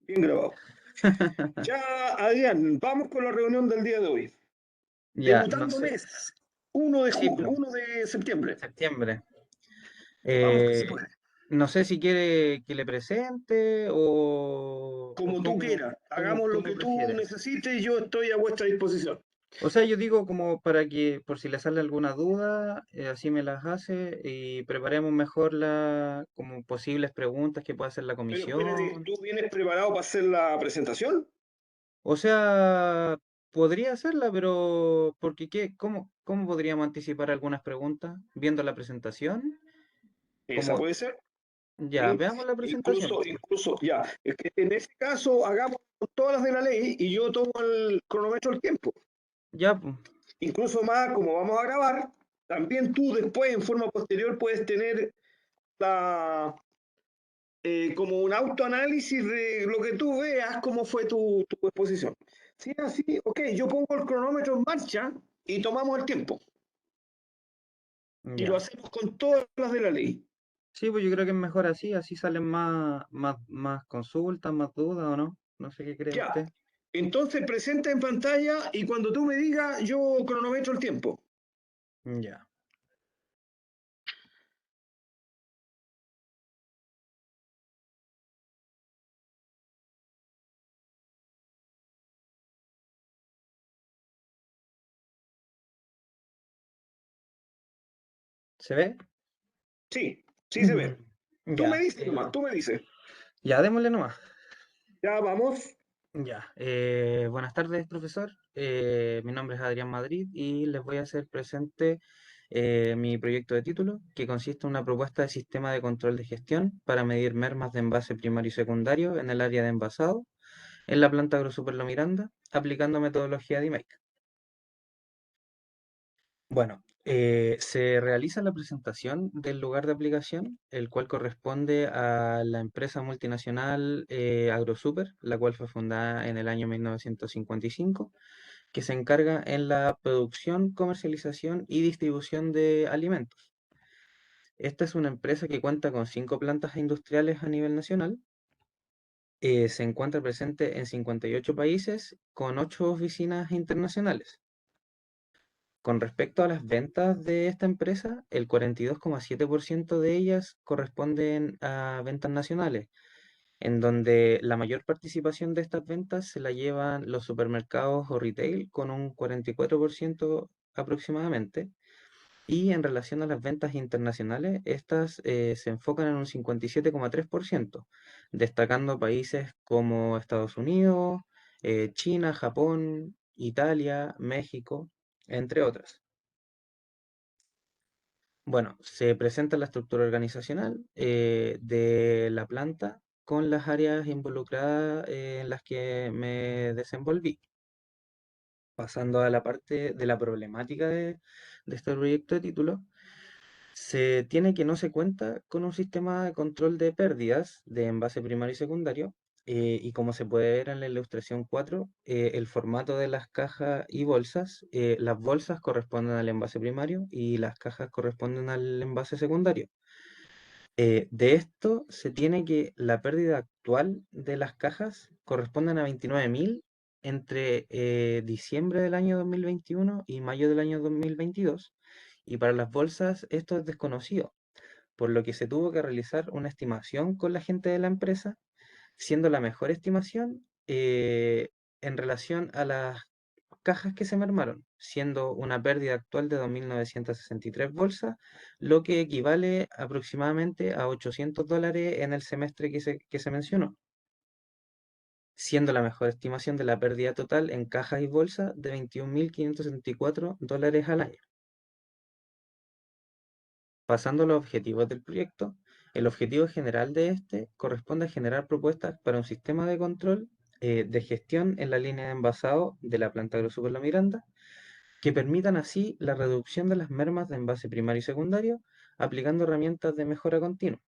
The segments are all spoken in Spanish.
Bien grabado. Ya, Adrián, vamos con la reunión del día de hoy. Ya, no Debutando sé. mes, 1 de Sí, julio, pues, 1 de septiembre. septiembre. Vamos que se Eh, puede. no sé si quiere que le presente o Como tú quieras, hagamos lo cómo que tú prefiere. necesites y yo estoy a vuestra disposición. O sea, yo digo como para que, por si le sale alguna duda, así me las hace y preparemos mejor como posibles preguntas que pueda hacer la Pero espérate, comisión. ¿tú vienes preparado para hacer la presentación? O sea, podría hacerla, pero porque cómo podríamos anticipar algunas preguntas viendo la presentación? Esa Como puede ser. ya, ¿Mm? veamos la presentación, Incluso, po. incluso, ya. Es que en ese caso hagamos todas las de la ley y yo tomo el cronómetro el tiempo. Ya, pues. Incluso más, como vamos a grabar, también tú después, en forma posterior, puedes tener la, como un autoanálisis de lo que tú veas, cómo fue tu exposición. Si es así, ok, yo pongo el cronómetro en marcha y tomamos el tiempo. Y lo Ya. hacemos con todas las de la ley. Sí, pues yo creo que es mejor así, así salen más consultas, más dudas, ¿o no? No sé qué cree Ya. usted. Entonces presenta en pantalla y cuando tú me digas, yo cronometro el tiempo. Ya. ¿Se ve? Sí, sí se ve. Tú me Ya. dices nomás, tú me dices. Ya, démosle nomás. Ya vamos. Ya. Buenas tardes, profesor. Mi nombre es Adrián Madrid y les voy a hacer presente mi proyecto de título, que consiste en una propuesta de sistema de control de gestión para medir mermas de envase primario y secundario en el área de envasado en la planta AgroSuper Lo Miranda, aplicando metodología de IMEC. Bueno, se realiza la presentación del lugar de aplicación, el cual corresponde a la empresa multinacional AgroSuper, la cual fue fundada en el año 1955, que se encarga en la producción, comercialización y distribución de alimentos. Esta es una empresa que cuenta con 5 plantas industriales a nivel nacional. Se encuentra presente en 58 países con 8 oficinas internacionales. Con respecto a las ventas de esta empresa, el 42,7% de ellas corresponden a ventas nacionales, en donde la mayor participación de estas ventas se la llevan los supermercados o retail con un 44% aproximadamente. Y en relación a las ventas internacionales, estas se enfocan en un 57,3%, destacando países como Estados Unidos, China, Japón, Italia, México, entre otras. Bueno, se presenta la estructura organizacional de la planta con las áreas involucradas en las que me desenvolví. Pasando a la parte de la problemática de este proyecto de título, se tiene que no se cuenta con un sistema de control de pérdidas de envase primario y secundario. Y como se puede ver en la ilustración 4, el formato de las cajas y bolsas, las bolsas corresponden al envase primario y las cajas corresponden al envase secundario. De esto se tiene que la pérdida actual de las cajas corresponden a 29.000 entre diciembre del año 2021 y mayo del año 2022, y para las bolsas esto es desconocido, por lo que se tuvo que realizar una estimación con la gente de la empresa, siendo la mejor estimación en relación a las cajas que se mermaron, siendo una pérdida actual de 2.963 bolsas, lo que equivale aproximadamente a $800 en el semestre que se mencionó, siendo la mejor estimación de la pérdida total en cajas y bolsas de $21.564 al año. Pasando a los objetivos del proyecto, el objetivo general de este corresponde a generar propuestas para un sistema de control de gestión en la línea de envasado de la planta AgroSuper La Miranda, que permitan así la reducción de las mermas de envase primario y secundario, aplicando herramientas de mejora continua.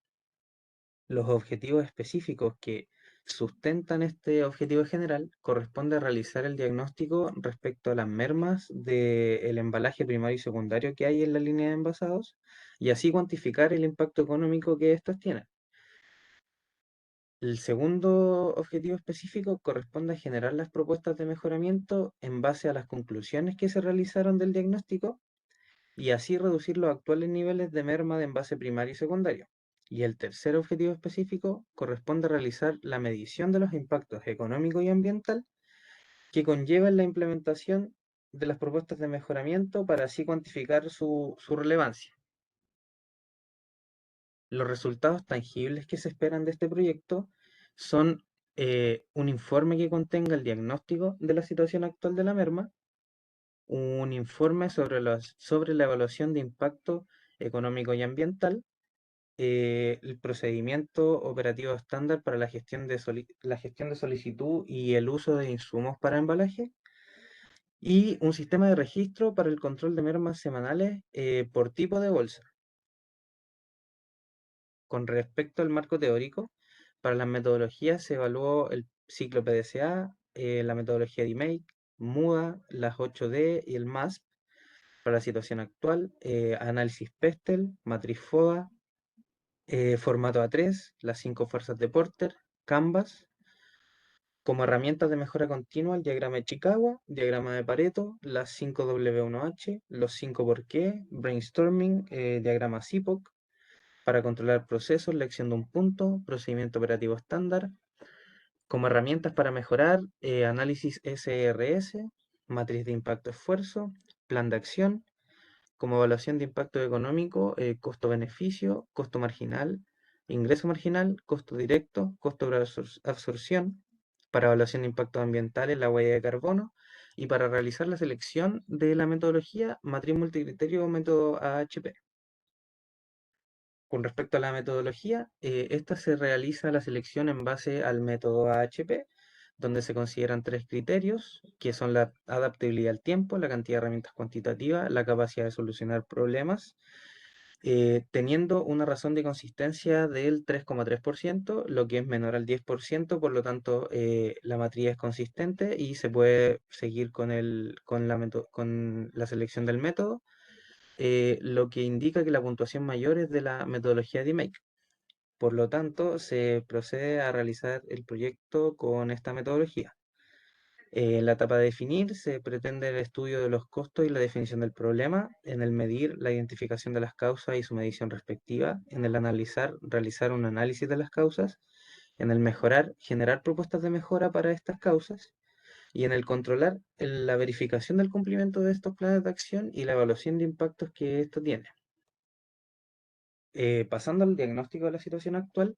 Los objetivos específicos que sustentan este objetivo general corresponde a realizar el diagnóstico respecto a las mermas del embalaje primario y secundario que hay en la línea de envasados y así cuantificar el impacto económico que estos tienen. El segundo objetivo específico corresponde a generar las propuestas de mejoramiento en base a las conclusiones que se realizaron del diagnóstico y así reducir los actuales niveles de merma de envase primario y secundario. Y el tercer objetivo específico corresponde a realizar la medición de los impactos económico y ambiental que conllevan la implementación de las propuestas de mejoramiento para así cuantificar su relevancia. Los resultados tangibles que se esperan de este proyecto son un informe que contenga el diagnóstico de la situación actual de la merma, un informe sobre la evaluación de impacto económico y ambiental, el procedimiento operativo estándar para la gestión de solicitud y el uso de insumos para embalaje, y un sistema de registro para el control de mermas semanales por tipo de bolsa. Con respecto al marco teórico, para las metodologías se evaluó el ciclo PDCA, la metodología DMAIC, MUDA, las 8D y el MASP para la situación actual, análisis Pestel, matriz FODA, formato A3, las 5 fuerzas de Porter, Canvas. Como herramientas de mejora continua, el diagrama de Chicago, diagrama de Pareto, las 5W1H, los 5 por qué, brainstorming, diagrama CIPOC, para controlar procesos, lección de un punto, procedimiento operativo estándar. Como herramientas para mejorar, análisis SRS, matriz de impacto-esfuerzo, plan de acción. Como evaluación de impacto económico, costo-beneficio, costo marginal, ingreso marginal, costo directo, costo de absorción. Para evaluación de impactos ambientales, la huella de carbono. Y para realizar la selección de la metodología, matriz multicriterio o método AHP. Con respecto a la metodología, esta se realiza la selección en base al método AHP, donde se consideran tres criterios, que son la adaptabilidad al tiempo, la cantidad de herramientas cuantitativas, la capacidad de solucionar problemas, teniendo una razón de consistencia del 3,3%, lo que es menor al 10%, por lo tanto la matriz es consistente y se puede seguir con la selección del método, lo que indica que la puntuación mayor es de la metodología de DMAIC. Por lo tanto, se procede a realizar el proyecto con esta metodología. En la etapa de definir se pretende el estudio de los costos y la definición del problema, en el medir la identificación de las causas y su medición respectiva, en el analizar, realizar un análisis de las causas, en el mejorar, generar propuestas de mejora para estas causas, y en el controlar la verificación del cumplimiento de estos planes de acción y la evaluación de impactos que esto tiene. Pasando al diagnóstico de la situación actual,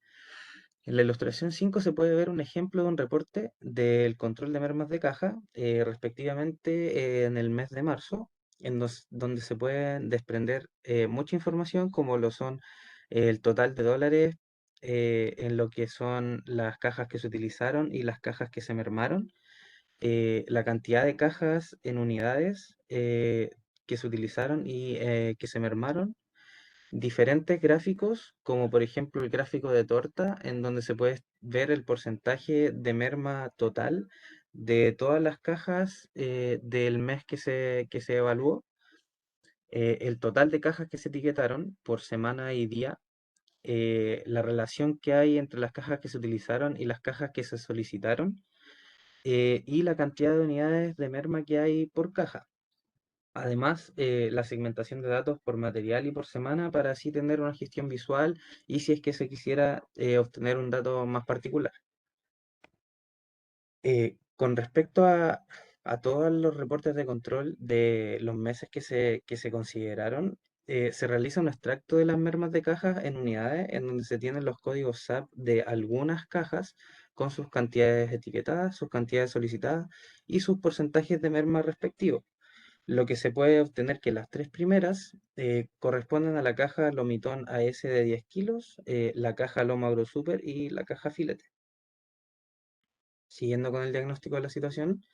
en la ilustración 5 se puede ver un ejemplo de un reporte del control de mermas de caja, respectivamente en el mes de marzo, donde se puede desprender mucha información como lo son el total de dólares en lo que son las cajas que se utilizaron y las cajas que se mermaron, la cantidad de cajas en unidades que se utilizaron y que se mermaron, diferentes gráficos, como por ejemplo el gráfico de torta, en donde se puede ver el porcentaje de merma total de todas las cajas del mes que se evaluó, el total de cajas que se etiquetaron por semana y día, la relación que hay entre las cajas que se utilizaron y las cajas que se solicitaron, y la cantidad de unidades de merma que hay por caja. Además, la segmentación de datos por material y por semana para así tener una gestión visual y si es que se quisiera obtener un dato más particular. Con respecto a todos los reportes de control de los meses que se consideraron, se realiza un extracto de las mermas de cajas en unidades en donde se tienen los códigos SAP de algunas cajas con sus cantidades etiquetadas, sus cantidades solicitadas y sus porcentajes de merma respectivos, lo que se puede obtener que las tres primeras corresponden a la caja Lomitón AS de 10 kilos, la caja Loma Agro Super y la caja Filete. Siguiendo con el diagnóstico de la situación,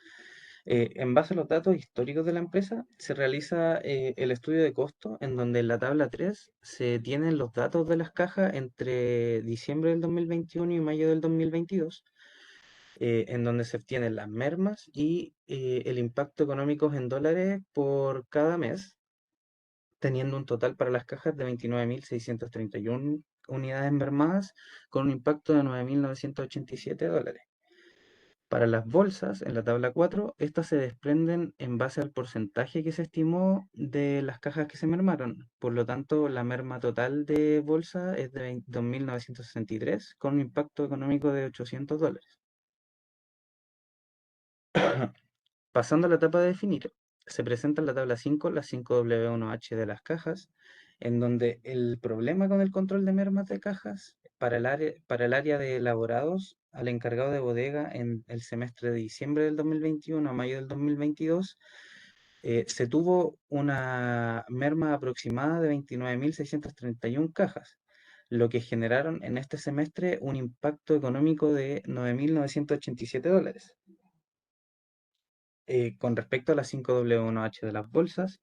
en base a los datos históricos de la empresa, se realiza el estudio de costo, en donde en la tabla 3 se tienen los datos de las cajas entre diciembre del 2021 y mayo del 2022, en donde se obtienen las mermas y el impacto económico en dólares por cada mes, teniendo un total para las cajas de unidades mermadas con un impacto de $9.987. Para las bolsas, en la tabla 4, estas se desprenden en base al porcentaje que se estimó de las cajas que se mermaron. Por lo tanto, la merma total de bolsa es de 2.963 con un impacto económico de $800. Pasando a la etapa de definir, se presenta en la tabla 5 las 5W1H de las cajas, en donde el problema con el control de mermas de cajas para el área de elaborados al encargado de bodega en el semestre de diciembre del 2021 a mayo del 2022, se tuvo una merma aproximada de 29.631 cajas, lo que generaron en este semestre un impacto económico de $9.987. Con respecto a las 5W1H de las bolsas,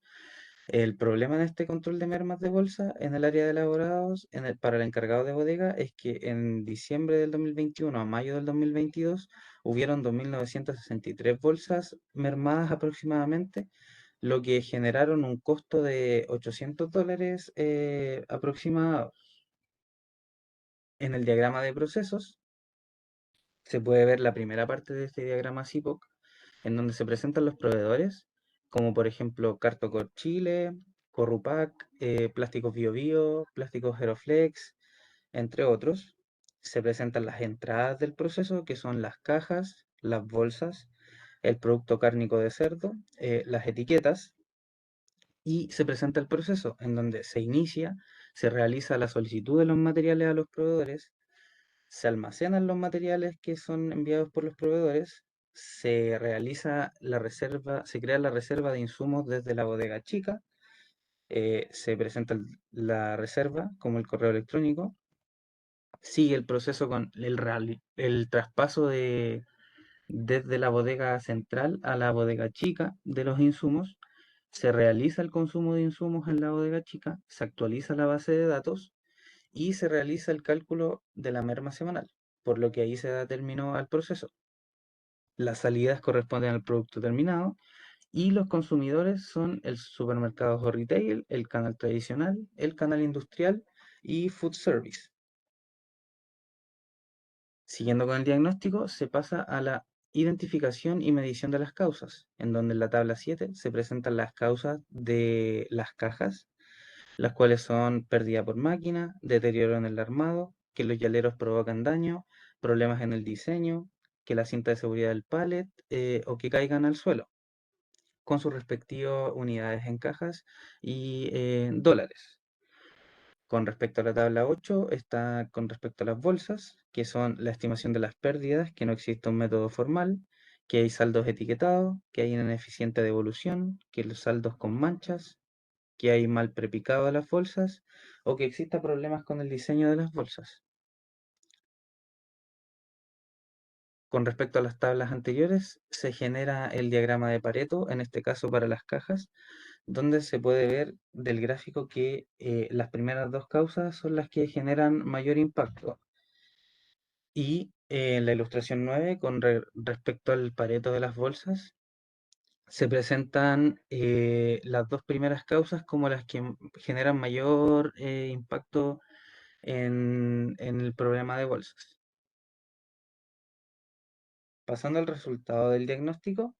el problema en este control de mermas de bolsa en el área de elaborados para el encargado de bodega es que en diciembre del 2021 a mayo del 2022 hubieron 2.963 bolsas mermadas aproximadamente, lo que generaron un costo de $800 aproximado. En el diagrama de procesos se puede ver la primera parte de este diagrama CIPOC, en donde se presentan los proveedores, como por ejemplo Cartocor Chile, Corrupac, Plásticos Bio Bio, Plásticos Heroflex, entre otros. Se presentan las entradas del proceso, que son las cajas, las bolsas, el producto cárnico de cerdo, las etiquetas, y se presenta el proceso, en donde se inicia, se realiza la solicitud de los materiales a los proveedores, se almacenan los materiales que son enviados por los proveedores, se realiza la reserva, se crea la reserva de insumos desde la bodega chica, se presenta la reserva como el correo electrónico, sigue el proceso con el traspaso desde la bodega central a la bodega chica de los insumos, se realiza el consumo de insumos en la bodega chica, se actualiza la base de datos y se realiza el cálculo de la merma semanal, por lo que ahí se da término al proceso. Las salidas corresponden al producto terminado y los consumidores son el supermercado o retail, el canal tradicional, el canal industrial y food service. Siguiendo con el diagnóstico, se pasa a la identificación y medición de las causas, en donde en la tabla 7 se presentan las causas de las cajas, las cuales son pérdida por máquina, deterioro en el armado, que los hieleros provocan daño, problemas en el diseño, que la cinta de seguridad del pallet o que caigan al suelo, con sus respectivas unidades en cajas y dólares. Con respecto a la tabla 8 está con respecto a las bolsas, que son la estimación de las pérdidas, que no existe un método formal, que hay saldos etiquetados, que hay ineficiente devolución, que los saldos con manchas, que hay mal prepicado de las bolsas o que exista problemas con el diseño de las bolsas. Con respecto a las tablas anteriores, se genera el diagrama de Pareto, en este caso para las cajas, donde se puede ver del gráfico que las primeras dos causas son las que generan mayor impacto. Y en la ilustración 9, con respecto al Pareto de las bolsas, se presentan las dos primeras causas como las que generan mayor impacto en el problema de bolsas. Pasando al resultado del diagnóstico,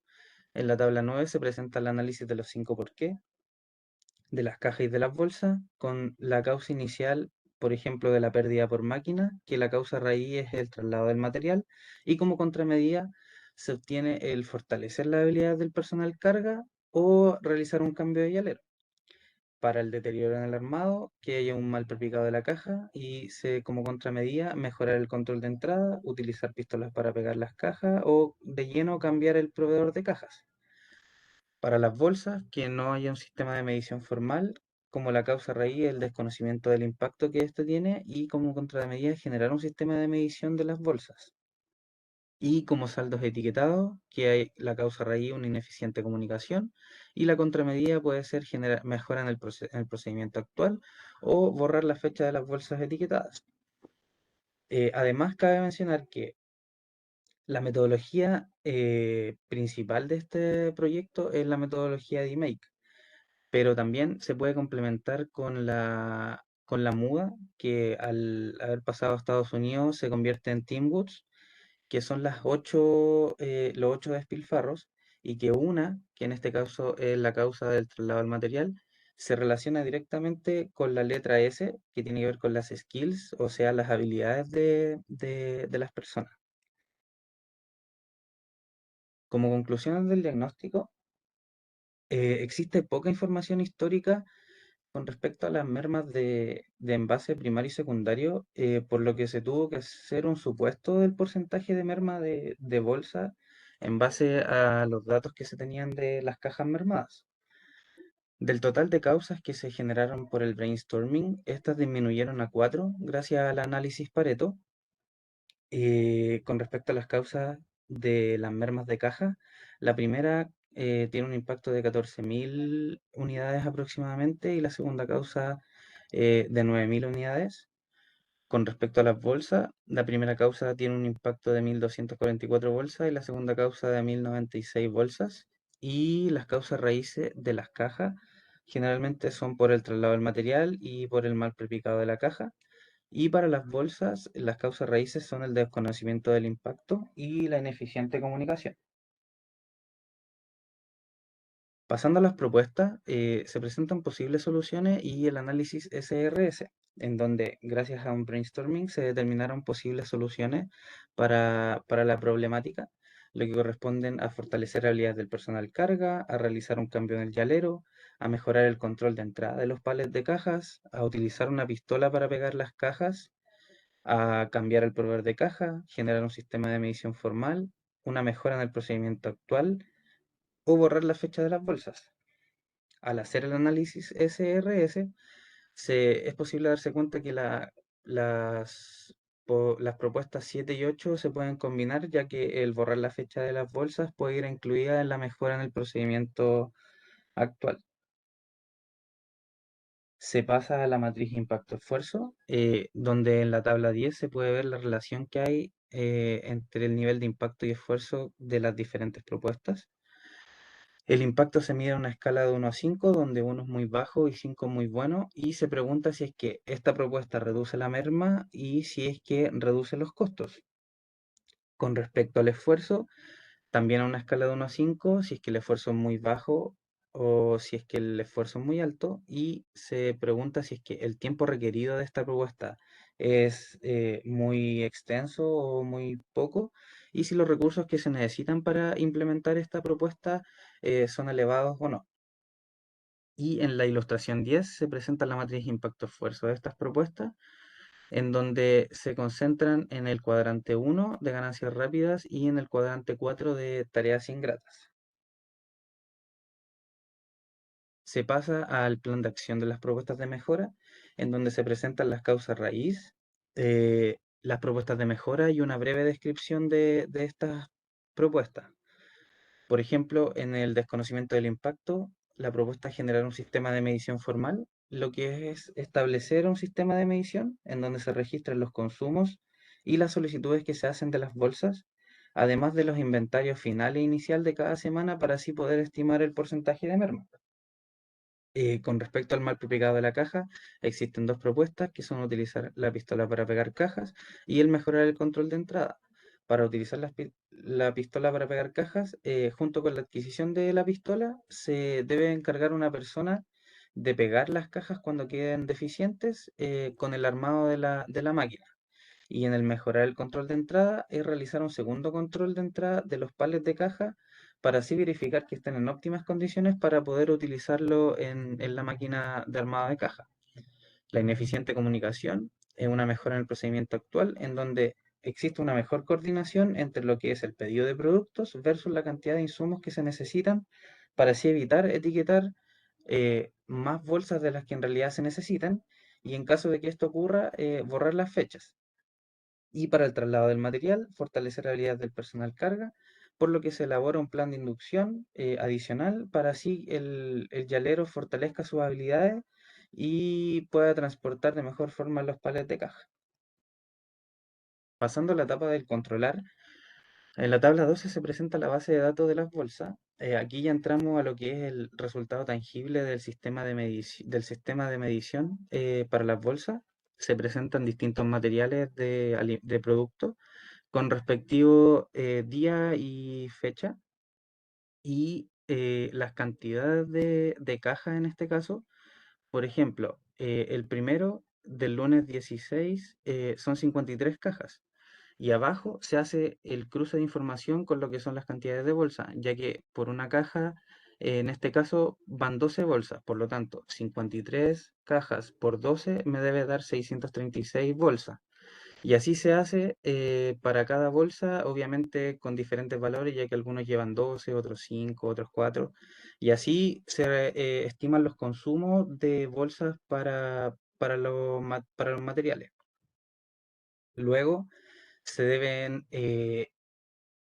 en la tabla 9 se presenta el análisis de los 5 por qué, de las cajas y de las bolsas, con la causa inicial, por ejemplo, de la pérdida por máquina, que la causa raíz es el traslado del material, y como contramedida se obtiene el fortalecer la habilidad del personal carga o realizar un cambio de hielero. Para el deterioro en el armado, que haya un mal prepicado de la caja y como contramedida mejorar el control de entrada, utilizar pistolas para pegar las cajas o de lleno cambiar el proveedor de cajas. Para las bolsas, que no haya un sistema de medición formal, como la causa raíz, el desconocimiento del impacto que esto tiene y como contramedida generar un sistema de medición de las bolsas. Y como saldos etiquetados, que hay la causa raíz, una ineficiente comunicación, y la contramedida puede ser generar mejora en el procedimiento actual o borrar la fecha de las bolsas etiquetadas. Además, cabe mencionar que la metodología principal de este proyecto es la metodología de make, pero también se puede complementar con la con la muda, que al haber pasado a Estados Unidos se convierte en Teamwoods, que son los 8 despilfarros, y que una, que en este caso es la causa del traslado del material, se relaciona directamente con la letra S, que tiene que ver con las skills, o sea, las habilidades de las personas. Como conclusiones del diagnóstico, existe poca información histórica con respecto a las mermas de envase primario y secundario, por lo que se tuvo que hacer un supuesto del porcentaje de merma de bolsa en base a los datos que se tenían de las cajas mermadas. Del total de causas que se generaron por el brainstorming, estas disminuyeron a 4 gracias al análisis Pareto. Con respecto a las causas de las mermas de caja, la primera tiene un impacto de 14.000 unidades aproximadamente y la segunda causa de 9.000 unidades. Con respecto a las bolsas, la primera causa tiene un impacto de 1.244 bolsas y la segunda causa de 1.096 bolsas. Y las causas raíces de las cajas generalmente son por el traslado del material y por el mal prepicado de la caja. Y para las bolsas, las causas raíces son el desconocimiento del impacto y la ineficiente comunicación. Pasando a las propuestas, se presentan posibles soluciones y el análisis SRS, en donde gracias a un brainstorming se determinaron posibles soluciones para la problemática, lo que corresponden a fortalecer habilidades del personal carga, a realizar un cambio en el llalero, a mejorar el control de entrada de los palets de cajas, a utilizar una pistola para pegar las cajas, a cambiar el proveedor de caja, generar un sistema de medición formal, una mejora en el procedimiento actual o borrar la fecha de las bolsas. Al hacer el análisis SRS, es posible darse cuenta que las propuestas 7 y 8 se pueden combinar, ya que el borrar la fecha de las bolsas puede ir incluida en la mejora en el procedimiento actual. Se pasa a la matriz impacto-esfuerzo, donde en la tabla 10 se puede ver la relación que hay entre el nivel de impacto y esfuerzo de las diferentes propuestas. El impacto se mide en una escala de 1 a 5, donde 1 es muy bajo y 5 muy bueno, y se pregunta si es que esta propuesta reduce la merma y si es que reduce los costos. Con respecto al esfuerzo, también a una escala de 1 a 5, si es que el esfuerzo es muy bajo o si es que el esfuerzo es muy alto, y se pregunta si es que el tiempo requerido de esta propuesta es muy extenso o muy poco, y si los recursos que se necesitan para implementar esta propuesta son elevados o no. Y en la ilustración 10 se presenta la matriz impacto-esfuerzo de estas propuestas, en donde se concentran en el cuadrante 1 de ganancias rápidas y en el cuadrante 4 de tareas ingratas. Se pasa al plan de acción de las propuestas de mejora, en donde se presentan las causas raíz, las propuestas de mejora y una breve descripción de estas propuestas. Por ejemplo, en el desconocimiento del impacto, la propuesta es generar un sistema de medición formal, lo que es establecer un sistema de medición en donde se registran los consumos y las solicitudes que se hacen de las bolsas, además de los inventarios finales e inicial de cada semana para así poder estimar el porcentaje de merma. Con respecto al mal preplicado de la caja, existen dos propuestas que son utilizar la pistola para pegar cajas y el mejorar el control de entrada. Para utilizar la pistola para pegar cajas, junto con la adquisición de la pistola, se debe encargar una persona de pegar las cajas cuando queden deficientes con el armado de la máquina. Y en el mejorar el control de entrada es realizar un segundo control de entrada de los palets de caja para así verificar que estén en óptimas condiciones para poder utilizarlo en la máquina de armado de caja. La ineficiente comunicación es una mejora en el procedimiento actual en donde existe una mejor coordinación entre lo que es el pedido de productos versus la cantidad de insumos que se necesitan para así evitar etiquetar más bolsas de las que en realidad se necesitan, y en caso de que esto ocurra, borrar las fechas. Y para el traslado del material, fortalecer la habilidad del personal carga, por lo que se elabora un plan de inducción adicional para así el yalero fortalezca sus habilidades y pueda transportar de mejor forma los palets de caja. Pasando a la etapa del controlar, en la tabla 12 se presenta la base de datos de las bolsas, aquí ya entramos a lo que es el resultado tangible del sistema de medición para las bolsas. Se presentan distintos materiales de productos con respectivo día y fecha y las cantidades de cajas en este caso. Por ejemplo, el primero del lunes 16 son 53 cajas y abajo se hace el cruce de información con lo que son las cantidades de bolsa, ya que por una caja, en este caso van 12 bolsas, por lo tanto, 53 cajas por 12 me debe dar 636 bolsas. Y así se hace para cada bolsa, obviamente con diferentes valores, ya que algunos llevan 12, otros 5, otros 4. Y así se estiman los consumos de bolsas para los materiales. Luego se deben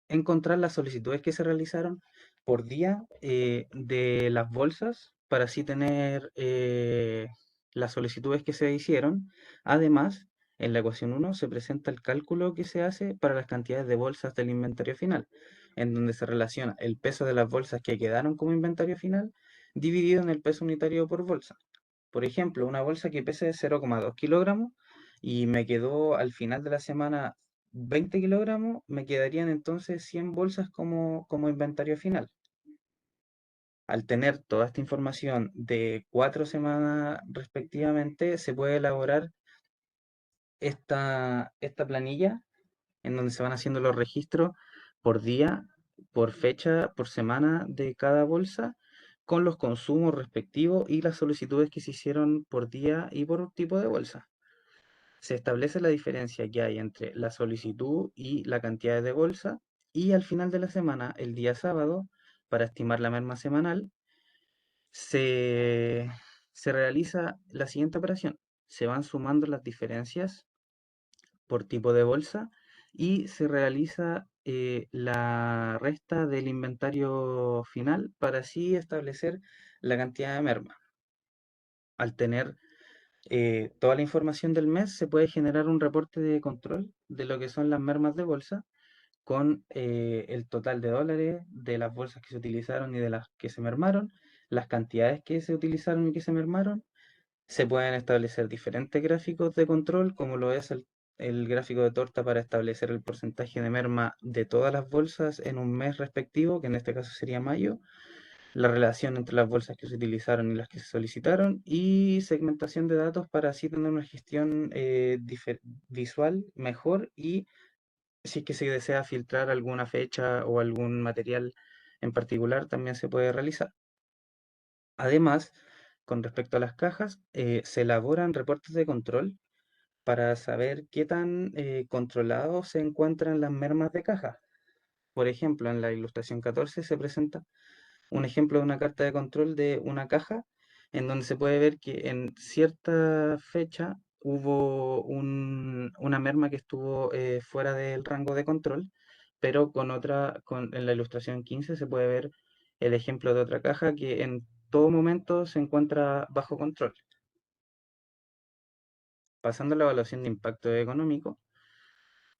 encontrar las solicitudes que se realizaron por día de las bolsas para así tener las solicitudes que se hicieron. Además, en la ecuación uno se presenta el cálculo que se hace para las cantidades de bolsas del inventario final, en donde se relaciona el peso de las bolsas que quedaron como inventario final dividido en el peso unitario por bolsa. Por ejemplo, una bolsa que pese 0,2 kilogramos y me quedó al final de la semana 20 kilogramos, me quedarían entonces 100 bolsas como inventario final. Al tener toda esta información de 4 semanas respectivamente, se puede elaborar esta planilla en donde se van haciendo los registros por día, por fecha, por semana de cada bolsa, con los consumos respectivos y las solicitudes que se hicieron por día y por tipo de bolsa. Se establece la diferencia que hay entre la solicitud y la cantidad de bolsa y al final de la semana, el día sábado, para estimar la merma semanal, se, se realiza la siguiente operación. Se van sumando las diferencias por tipo de bolsa y se realiza la resta del inventario final para así establecer la cantidad de merma. Al tener toda la información del mes, se puede generar un reporte de control de lo que son las mermas de bolsa con el total de dólares de las bolsas que se utilizaron y de las que se mermaron, las cantidades que se utilizaron y que se mermaron. Se pueden establecer diferentes gráficos de control, como lo es el gráfico de torta para establecer el porcentaje de merma de todas las bolsas en un mes respectivo, que en este caso sería mayo, la relación entre las bolsas que se utilizaron y las que se solicitaron, y segmentación de datos para así tener una gestión visual mejor y si es que se desea filtrar alguna fecha o algún material en particular, también se puede realizar. Además, con respecto a las cajas, se elaboran reportes de control para saber qué tan controlados se encuentran las mermas de caja. Por ejemplo, en la ilustración 14 se presenta un ejemplo de una carta de control de una caja en donde se puede ver que en cierta fecha hubo una merma que estuvo fuera del rango de control, pero en la ilustración 15 se puede ver el ejemplo de otra caja que en todo momento se encuentra bajo control. Pasando a la evaluación de impacto económico,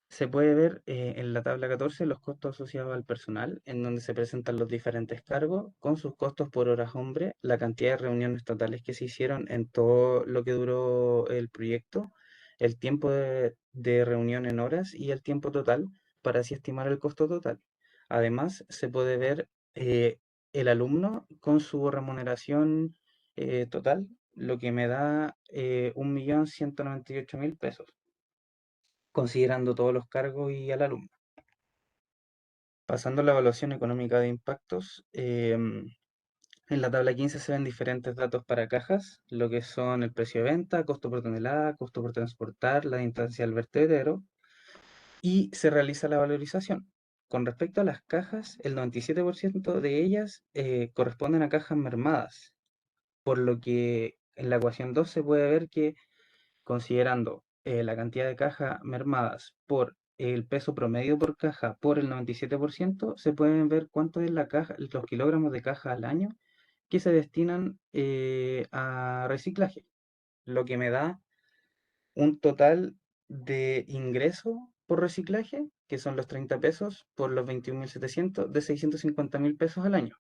se puede ver en la tabla 14 los costos asociados al personal, en donde se presentan los diferentes cargos con sus costos por horas hombre, la cantidad de reuniones totales que se hicieron en todo lo que duró el proyecto, el tiempo de reunión en horas y el tiempo total para así estimar el costo total. Además, se puede ver el alumno con su remuneración total, lo que me da 1.198.000 pesos considerando todos los cargos y al alumno. Pasando a la evaluación económica de impactos, en la tabla 15 se ven diferentes datos para cajas, lo que son el precio de venta, costo por tonelada, costo por transportar, la distancia al vertedero, y se realiza la valorización. Con respecto a las cajas, el 97% de ellas corresponden a cajas mermadas, por lo que en la ecuación 2 se puede ver que considerando la cantidad de cajas mermadas por el peso promedio por caja por el 97%, se pueden ver cuánto es la caja, los kilogramos de caja al año que se destinan a reciclaje, lo que me da un total de ingreso por reciclaje que son los 30 pesos, por los 21.700, de 650.000 pesos al año.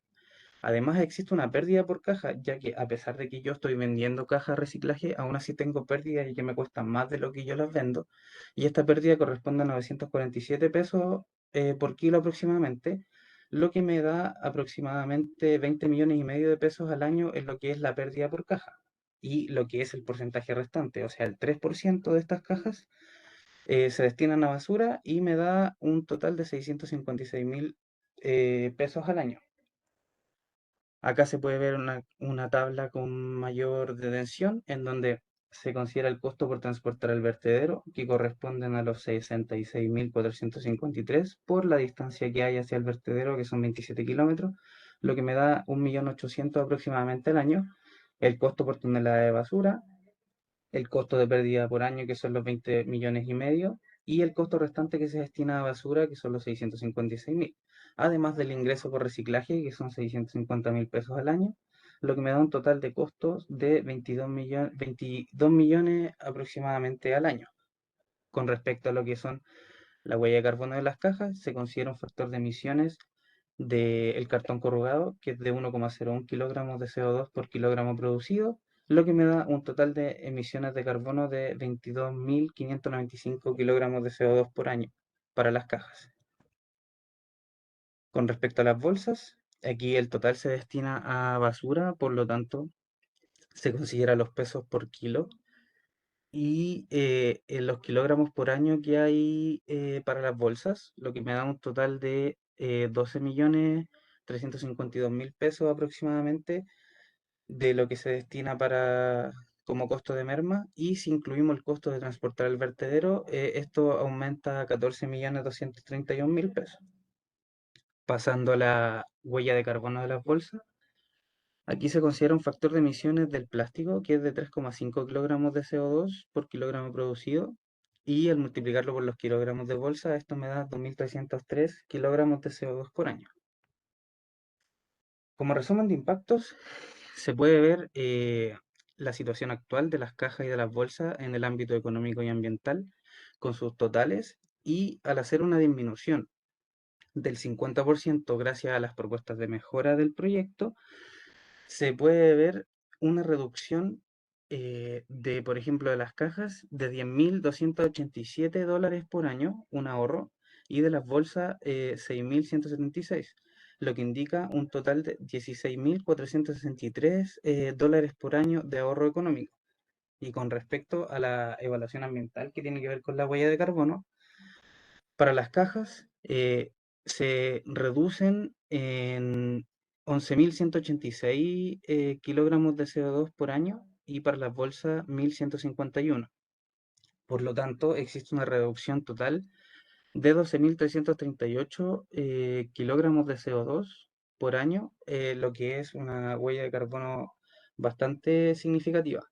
Además, existe una pérdida por caja, ya que a pesar de que yo estoy vendiendo cajas de reciclaje, aún así tengo pérdidas y que me cuestan más de lo que yo las vendo. Y esta pérdida corresponde a 947 pesos por kilo aproximadamente, lo que me da aproximadamente 20,5 millones de pesos al año en lo que es la pérdida por caja. Y lo que es el porcentaje restante, o sea, el 3% de estas cajas se destinan a basura y me da un total de 656.000 pesos al año. Acá se puede ver una tabla con mayor detención en donde se considera el costo por transportar al vertedero, que corresponden a los 66.453 por la distancia que hay hacia el vertedero, que son 27 kilómetros, lo que me da 1.800.000 aproximadamente al año. El costo por tonelada de basura, el costo de pérdida por año, que son los 20,5 millones, y el costo restante que se destina a basura, que son los 656.000, además del ingreso por reciclaje, que son 650.000 pesos al año, lo que me da un total de costos de 22 millones aproximadamente al año. Con respecto a lo que son la huella de carbono de las cajas, se considera un factor de emisiones del cartón corrugado, que es de 1,01 kilogramos de CO2 por kilogramo producido, lo que me da un total de emisiones de carbono de 22.595 kilogramos de CO2 por año para las cajas. Con respecto a las bolsas, aquí el total se destina a basura, por lo tanto se considera los pesos por kilo y en los kilogramos por año que hay para las bolsas, lo que me da un total de 12.352.000 pesos aproximadamente de lo que se destina para como costo de merma, y si incluimos el costo de transportar el vertedero, esto aumenta a 14.231.000 pesos. Pasando a la huella de carbono de las bolsas, aquí se considera un factor de emisiones del plástico que es de 3,5 kilogramos de CO2 por kilogramo producido, y al multiplicarlo por los kilogramos de bolsa, esto me da 2.303 kilogramos de CO2 por año. Como resumen de impactos, se puede ver la situación actual de las cajas y de las bolsas en el ámbito económico y ambiental con sus totales, y al hacer una disminución del 50% gracias a las propuestas de mejora del proyecto, se puede ver una reducción de, por ejemplo, de las cajas de 10.287 dólares por año, un ahorro, y de las bolsas 6.176, lo que indica un total de 16.463 dólares por año de ahorro económico. Y con respecto a la evaluación ambiental que tiene que ver con la huella de carbono, para las cajas se reducen en 11.186 kilogramos de CO2 por año, y para las bolsas 1.151. Por lo tanto, existe una reducción total de 12.338 kilogramos de CO2 por año, lo que es una huella de carbono bastante significativa.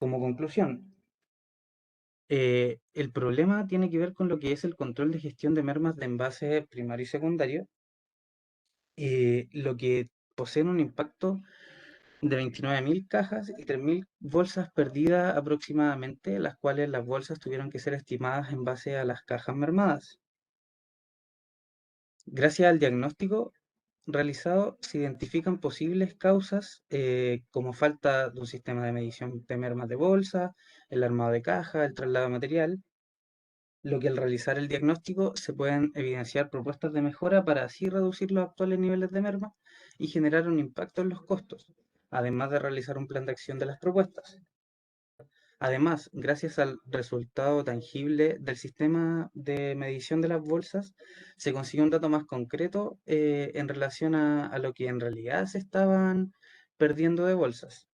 Como conclusión, el problema tiene que ver con lo que es el control de gestión de mermas de envase primario y secundario, lo que poseen un impacto de 29.000 cajas y 3.000 bolsas perdidas aproximadamente, las cuales las bolsas tuvieron que ser estimadas en base a las cajas mermadas. Gracias al diagnóstico realizado, se identifican posibles causas como falta de un sistema de medición de mermas de bolsa, el armado de caja, el traslado de material, lo que al realizar el diagnóstico se pueden evidenciar propuestas de mejora para así reducir los actuales niveles de merma y generar un impacto en los costos, además de realizar un plan de acción de las propuestas. Además, gracias al resultado tangible del sistema de medición de las bolsas, se consigue un dato más concreto en relación a lo que en realidad se estaban perdiendo de bolsas,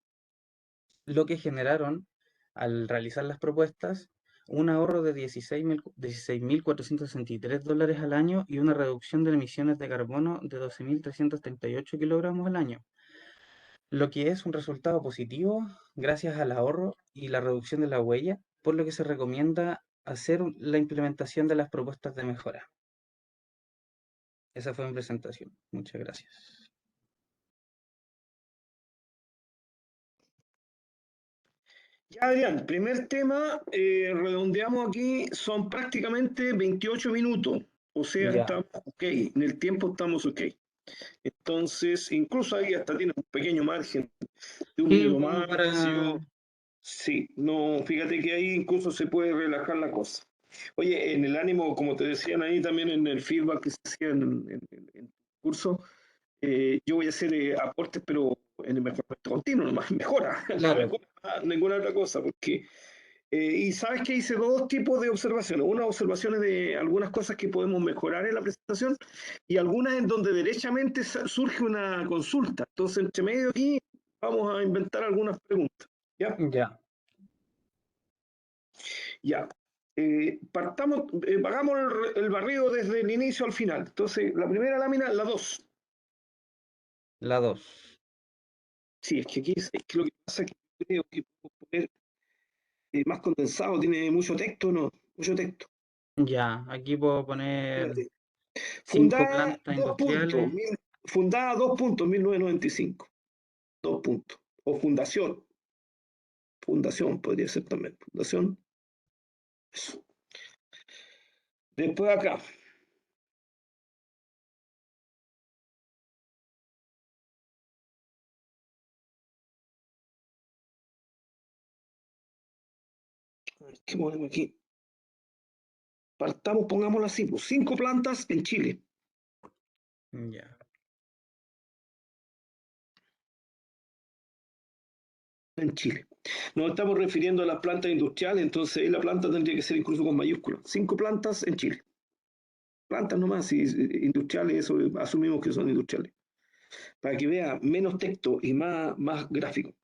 lo que generaron al realizar las propuestas un ahorro de 16.463 dólares al año y una reducción de emisiones de carbono de 12.338 kilogramos al año, lo que es un resultado positivo gracias al ahorro y la reducción de la huella, por lo que se recomienda hacer la implementación de las propuestas de mejora. Esa fue mi presentación. Muchas gracias. Ya, Adrián, primer tema, redondeamos aquí, son prácticamente 28 minutos, o sea, Ya, estamos ok, en el tiempo estamos ok. Entonces, incluso ahí hasta tiene un pequeño margen de un sí, minuto como más, qué sé para... yo. Sí, no, fíjate que ahí incluso se puede relajar la cosa. Oye, en el ánimo, como te decían ahí también en el feedback que se hacía en el curso, yo voy a hacer aportes, pero en el mejoramiento continuo, nomás, mejora, no Claro, mejora ninguna otra cosa, porque y sabes que hice dos tipos de observaciones. Una, observaciones de algunas cosas que podemos mejorar en la presentación y algunas en donde derechamente surge una consulta. Entonces, entre medio aquí, vamos a inventar algunas preguntas. ¿Ya? ya. Ya. Partamos, hagamos el barrido desde el inicio al final. Entonces, la primera lámina, la 2. La 2. Sí, es que aquí es que lo que pasa es que creo que puedo poner más condensado, tiene mucho texto, ¿no? Mucho texto. Ya, aquí puedo poner Espérate. 5 Fundada plantas dos puntos, industriales. fundada dos puntos, 1995, dos puntos. O fundación, fundación podría ser también, fundación. Eso. Después acá, ¿qué ponemos aquí? Partamos, pongámoslo así, pues, 5 plantas en Chile, Ya, en Chile. Nos estamos refiriendo a las plantas industriales, entonces la planta tendría que ser incluso con mayúsculas. 5 plantas en Chile. Plantas nomás, y industriales, eso asumimos que son industriales. Para que vea menos texto y más gráfico.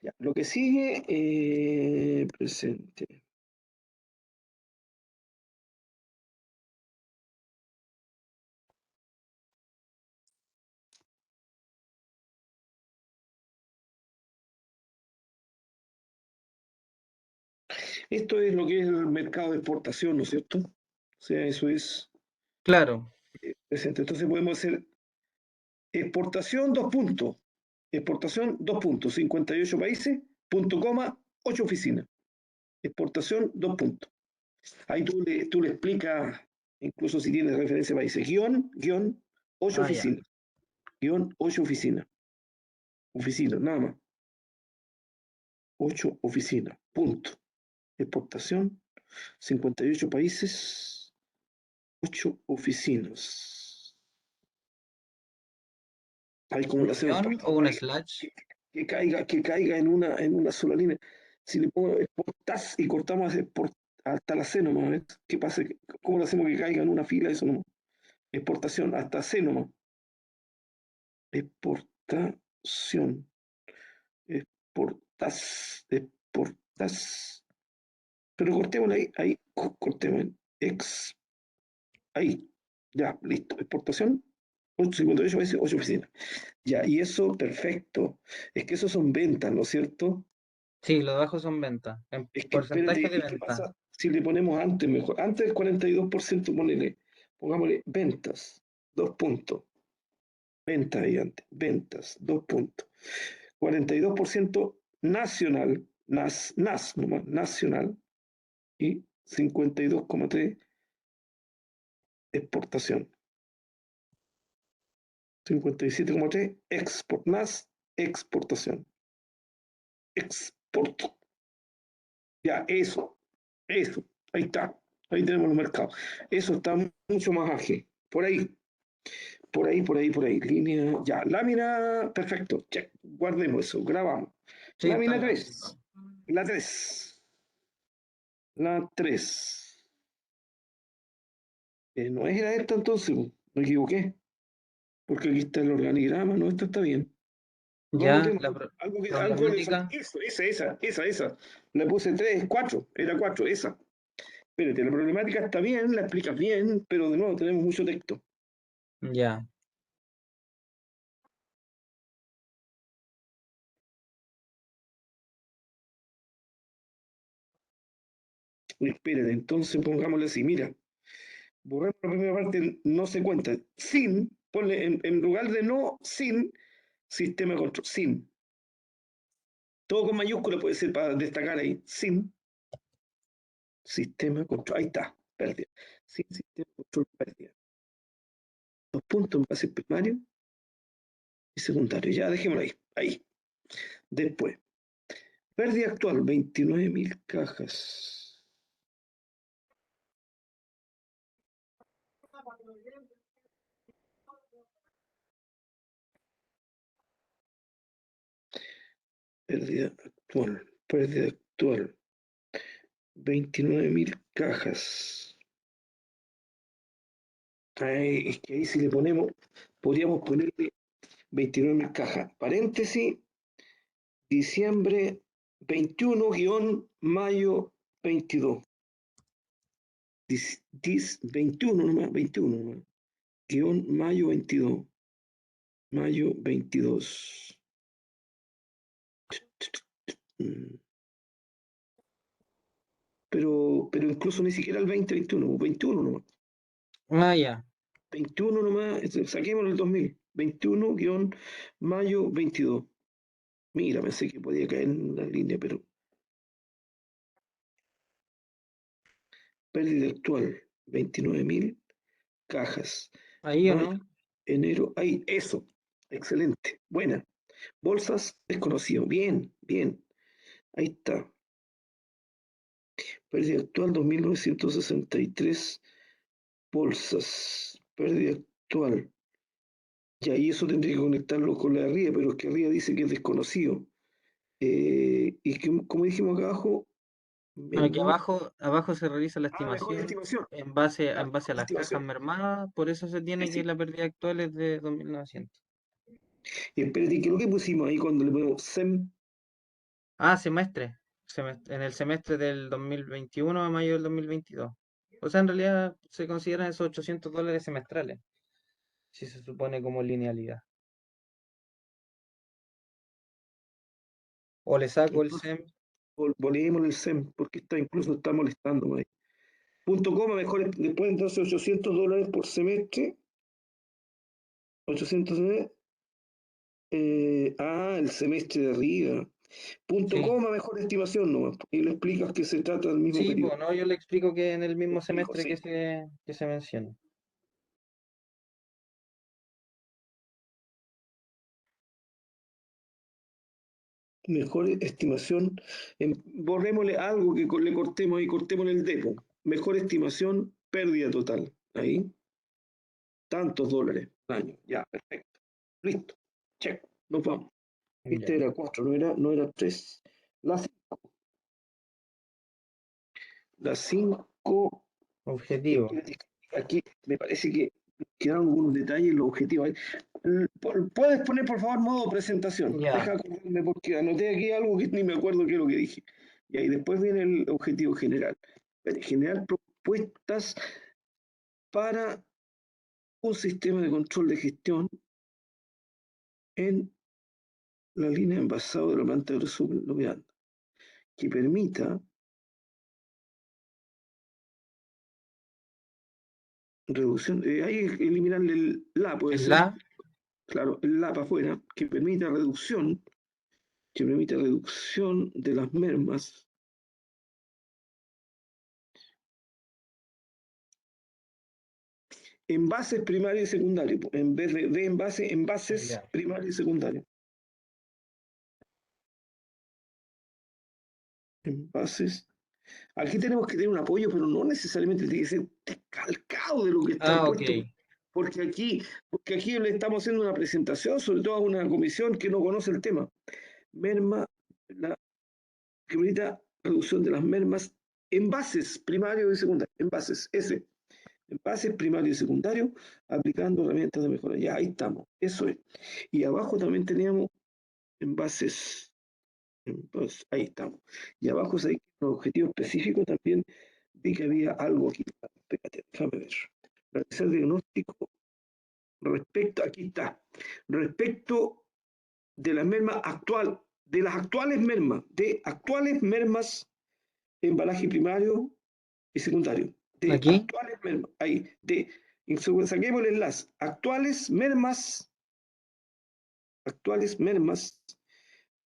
Ya, lo que sigue, presente. Esto es lo que es el mercado de exportación, ¿no es cierto? O sea, eso es claro. presente. Entonces podemos hacer exportación, dos puntos. Exportación, dos puntos. 58 países, punto coma, 8 oficinas. Exportación, dos puntos. Ahí tú le explicas, incluso si tienes referencia a países, guión, 8 Ah, ya. oficinas. Guión, 8 oficinas. Oficinas, nada más. 8 oficinas, punto. Exportación, 58 países, 8 oficinas. Ahí como ¿Un lo hacemos guión o un slash? que caiga en una sola línea. Si le pongo exportas y cortamos hasta la C nomás, ¿ves? ¿Qué pasa? ¿Cómo lo hacemos que caiga en una fila? Eso no. Exportación, hasta C nomás. Exportación. Exportas. Pero cortémosla ahí, cortemos. Ahí. Ya, listo. Exportación, 58 veces 8 oficinas. Ya, y eso, perfecto. Es que eso son ventas, ¿no es cierto? Sí, los de abajo son ventas. En Es que porcentaje espérate, de ¿y qué venta. pasa si le ponemos antes mejor? Antes del 42%, pongámosle ventas, dos puntos. Ventas ahí antes, ventas, dos puntos. 42% nacional, nomás, nacional, y 52,3% exportación. 57,3% exportación. Exporto. Ya, eso, ahí está. Ahí tenemos los mercados. Eso está mucho más ágil. Por ahí. Línea, ya. Lámina, perfecto. Check. Guardemos eso, grabamos. Sí, está Lámina gráfico. 3. La 3. La 3. No era esta entonces, po. Me equivoqué. Porque aquí está el organigrama. No, esto está bien. No Ya, notemos algo le falta. problemática. Eso, esa. Le puse 3, 4. Era 4, esa. Espérate, la problemática está bien, la explicas bien, pero de nuevo tenemos mucho texto. Ya. Espérate, entonces pongámosle así, mira, borrar la primera parte no se cuenta. Sin, ponle en lugar de no, sin sistema de control, sin. Todo con mayúscula puede ser para destacar ahí. Sin sistema control. Ahí está, pérdida. Sin sistema control pérdida. Dos puntos en base primario y secundario. Ya, dejémoslo ahí. Ahí. Después. Pérdida actual, 29.000 cajas. Pérdida actual. 29.000 cajas. Ay, es que ahí si le ponemos, podríamos ponerle 29.000 cajas. Paréntesis, diciembre 21-mayo 22. 21 nomás, 21 nomás. Mayo 22. Mayo 22. Pero incluso ni siquiera el 2021, 21 nomás. Ah, ya. 21 nomás, saquemos el 2000. 21-mayo 22. Mira, pensé que podía caer en la línea, pero pérdida actual, 29.000 cajas. Ahí o Mayo, no. enero, ahí, eso. Excelente, buena. Bolsas desconocido, bien, bien. Ahí está. Pérdida actual, 2.963 bolsas. Pérdida actual. Y ahí eso tendría que conectarlo con la de arriba, pero es que arriba dice que es desconocido. Y que, como dijimos acá abajo, Aquí merma. abajo se realiza la Mejor estimación estimación. en Claro, base a mejor las cajas estimación. mermadas, por eso se Sí, tiene que sí. la pérdida actual es de 2.900. Y espérate, ¿qué es lo que pusimos ahí cuando le ponemos SEM? Ah, en el semestre del 2021 a mayo del 2022. O sea, en realidad se consideran esos $800 semestrales, si se supone como linealidad. O le saco el Entonces, SEM. volvemos el SEM, porque incluso está molestando ahí. Punto coma, mejor después entonces $800 por semestre. 800 el semestre de arriba. Punto Sí, coma, mejor estimación nomás. Y le explicas que se trata del mismo sí, periodo. pues no, yo le explico que en el Le mismo explico, semestre sí. que se menciona. Mejor estimación. Borrémosle algo que le cortemos ahí, cortémosle el depo. Mejor estimación, pérdida total. Ahí. Tantos dólares al año. Ya, perfecto. Listo. Check. Nos vamos. Este Ya. era 4, no era 3. Las 5. Objetivo. Aquí me parece que quedaron algunos detalles en los objetivos. Puedes poner, por favor, modo presentación. Ya. Deja acordarme porque anoté aquí algo que ni me acuerdo qué es lo que dije. Y ahí después viene el objetivo general. Generar propuestas para un sistema de control de gestión en la línea de envasado de la planta de resumen que permita reducción, hay que eliminarle el la, puede El ser, la. claro, el la para afuera, que permita reducción de las mermas envases primario y secundario, en vez de envases Ya. primario y secundario. Envases. Aquí tenemos que tener un apoyo, pero no necesariamente tiene que ser descalcado de lo que está Ah, ok. puesto, porque aquí le estamos haciendo una presentación, sobre todo a una comisión que no conoce el tema. Merma, la que permita reducción de las mermas, envases primario y secundario, envases primario y secundario, aplicando herramientas de mejora. Ya, ahí estamos, eso es. Y abajo también teníamos envases, ahí estamos. Y abajo hay un objetivo específico también, vi que había algo aquí. Espérate, déjame ver. Realizar diagnóstico aquí está, respecto de las mermas actual, de las actuales mermas, embalaje primario y secundario, de Aquí. actuales mermas, ahí, saquémosle las actuales mermas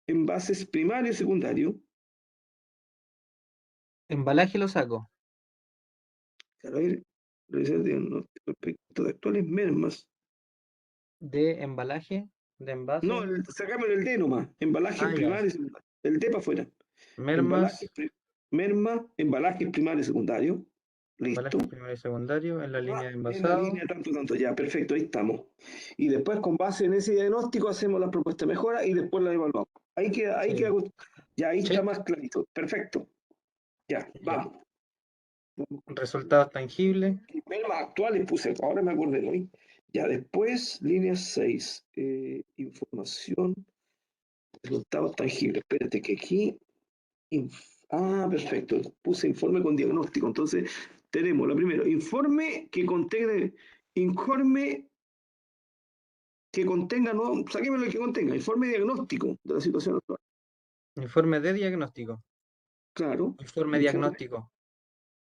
envases primario y secundario. Embalaje lo saco. A ver, realizar diagnóstico respecto de actuales mermas. De embalaje, de No, envase. sacame el D nomás. Embalajes Ah, ya. primarios y secundarios. El D para afuera. Embalajes, Mermas, merma, embalajes primario y secundario. Listo. embalaje primario y secundario en la Va línea de en la envasado. línea tanto, tanto. Ya, perfecto, ahí estamos. Y después, con base en ese diagnóstico, hacemos la propuesta de mejora y después la evaluamos. Ahí queda, Sí. ya ahí está Check. más clarito. Perfecto. Ya, Ya. vamos. Resultados tangibles. Mermas actuales puse, ahora me acordé, ¿no? Ya, después, línea 6. Información, resultados tangibles. Espérate que aquí. Perfecto. Puse informe con diagnóstico. Entonces, tenemos la primera, informe que contenga, no, saquémoslo el que contenga, informe diagnóstico de la situación actual. Informe de diagnóstico. Claro, Informe informe diagnóstico.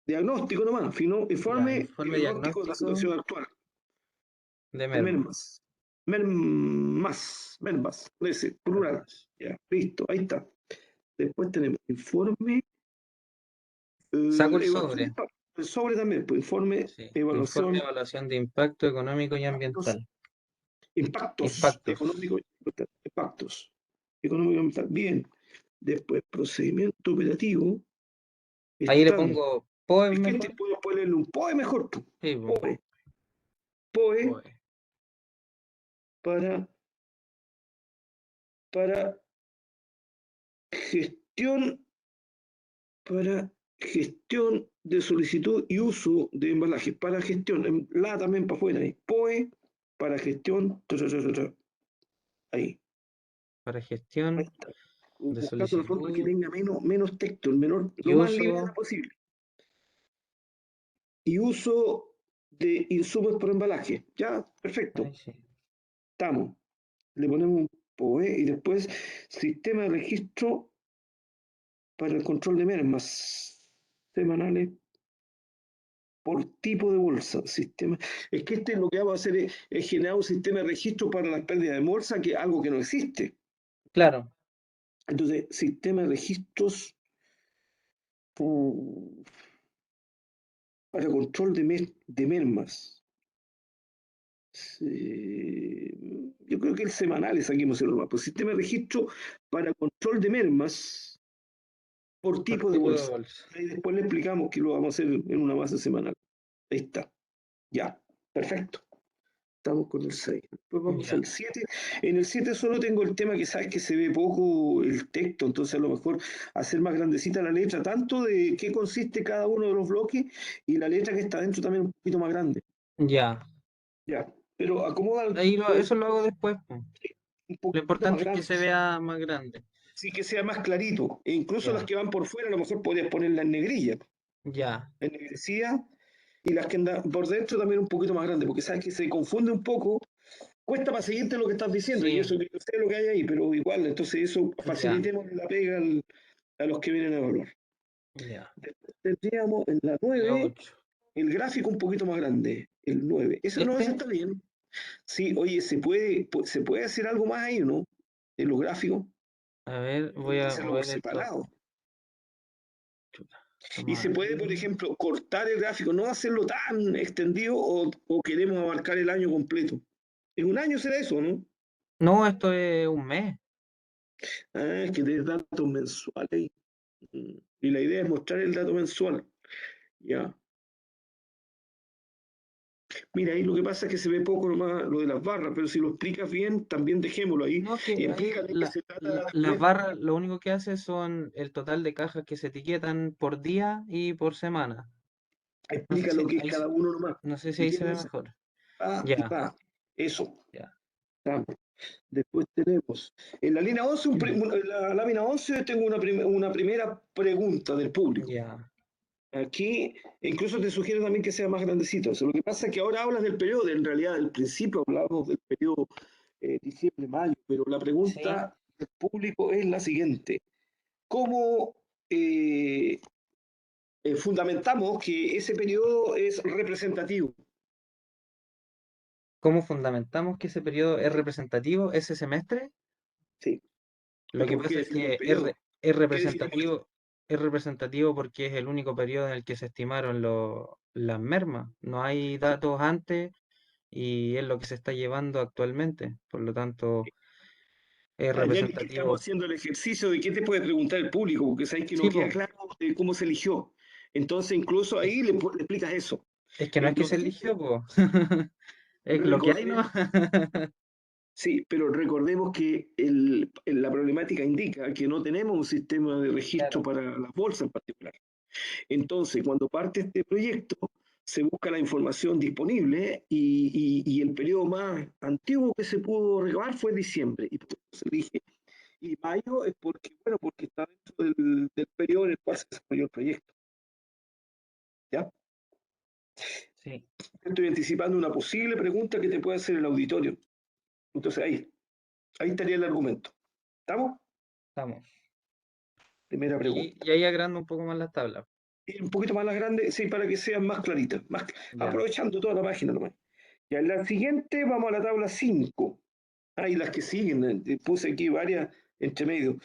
diagnóstico nomás, Ya, informe informe diagnóstico de la diagnóstico situación actual. de De merma. mermas. Mermas, ese, plural. Mermas. Ya, listo, ahí está. Después tenemos informe, Saco el evaluación de sobre. impacto. El sobre también, pues informe, Sí. Informe de evaluación, evaluación de impacto económico y impactos, ambiental. impactos Impactos. económicos, impactos económicos, ambientales. Bien. Después, procedimiento operativo Ahí le estándar. pongo POE Es que mejor. puede leerle un POE mejor, pues. Sí, po, POE. POE POE. para, para gestión, para gestión de solicitud y uso de embalajes. Para gestión, la también para afuera. Ahí. POE para gestión. Ahí. Para Ahí gestión está. de Buscando la forma que solicitud tenga menos texto, y lo más libre uso. posible. Y uso de insumos por embalaje. Ya, perfecto. Ay, sí. Estamos. Le ponemos un POE y después sistema de registro para el control de mermas semanales por tipo de bolsa. Sistema. Es que lo que vamos a hacer es generar un sistema de registro para la pérdida de bolsa, que es algo que no existe. Claro. Entonces, sistema de registros para control de mermas. Yo creo que el semanal saquemos el nomás. Pues sistema de registro para control de mermas por Por tipo de tipo de bolsa. bolsa. Ahí después le explicamos que lo vamos a hacer en una base semanal. Ahí está. Ya. Perfecto. Estamos con el 6. Después vamos Ya. al 7. En el 7 solo tengo el tema que sabes que se ve poco el texto, entonces a lo mejor hacer más grandecita la letra, tanto de qué consiste cada uno de los bloques y la letra que está dentro también un poquito más grande. Ya. Ya. Pero acomoda Eso lo hago después, po. un Lo poquito más importante es que grande. se vea más grande. Sí, que sea más clarito. E incluso las Ya. que van por fuera, a lo mejor podrías ponerla en negrilla, Ya. en negrecía, y las que andan por dentro también un poquito más grande, porque sabes que se confunde un poco, cuesta para seguirte lo que estás diciendo, y Sí. eso que yo sé lo que hay ahí, pero igual, entonces eso Ya. facilitemos la pega a los que vienen a evaluar. Ya. Después tendríamos en la La 9 8. el gráfico un poquito más grande, el 9. Ese ¿Este? está bien. Sí, oye, ¿se puede hacer algo más ahí o no? En los gráficos, A ver, voy podría a hacerlo por mover esto. separado. Chuta. Y Vamos a se puede, por ver. ejemplo, cortar el gráfico, no hacerlo tan extendido o queremos abarcar el año completo. ¿En un año será eso, no? No, esto es un mes. Es que tener datos mensuales. Y la idea es mostrar el dato mensual. Ya. Mira, ahí lo que pasa es que se ve poco nomás lo de las barras, pero si lo explicas bien, también dejémoslo ahí. No, Y que ahí explícale que se trata las después, barras lo único que hace son el total de cajas que se etiquetan por día y por semana. No sé explica si lo que es ahí, cada uno nomás. no sé si Y ahí se ve tienes mejor. pa y Ya, pa. Eso. ya, Estamos. Después tenemos, en la línea 11, en la lámina 11 tengo una primera pregunta del público. ya. Aquí incluso te sugiero también que sea más grandecito. O sea, lo que pasa es que ahora hablas del periodo, en realidad del principio hablamos del periodo diciembre-mayo, pero la Sí. pregunta del público es la siguiente. ¿Cómo eh, fundamentamos que ese periodo es representativo? ¿Cómo fundamentamos que ese periodo es representativo ese semestre? Sí. Lo que ¿Por qué pasa es define el que periodo? es ¿Qué definimos esto? representativo porque es el único periodo en el que se estimaron las mermas. No hay datos antes y es lo que se está llevando actualmente. Por lo tanto, es Ya que estamos representativo. haciendo el ejercicio de qué te puede preguntar el público, porque sabes que no Sí, queda po, claro de cómo se eligió. Entonces, incluso es, ahí le explicas eso. es que no es que se Entonces, eligió, po. Es lo que hay, ¿no? recordemos, sí, pero recordemos que la problemática indica que no tenemos un sistema de registro Claro. para las bolsas en particular. Entonces, cuando parte este proyecto, se busca la información disponible y el periodo más antiguo que se pudo recabar fue diciembre. Y por eso se elige. Y mayo es porque, bueno, porque está dentro del periodo en el cual se desarrolló el proyecto. ¿Ya? Sí, Estoy anticipando una posible pregunta que te puede hacer el auditorio. Entonces ahí estaría el argumento. ¿Estamos? estamos. Primera Y pregunta. ahí agrando un poco más las tablas. Y un poquito más las grandes, sí, para que sean más claritas, más, Ya. aprovechando toda la página nomás. Ya en la siguiente vamos a la tabla 5. Hay las que siguen, puse aquí varias entre medio.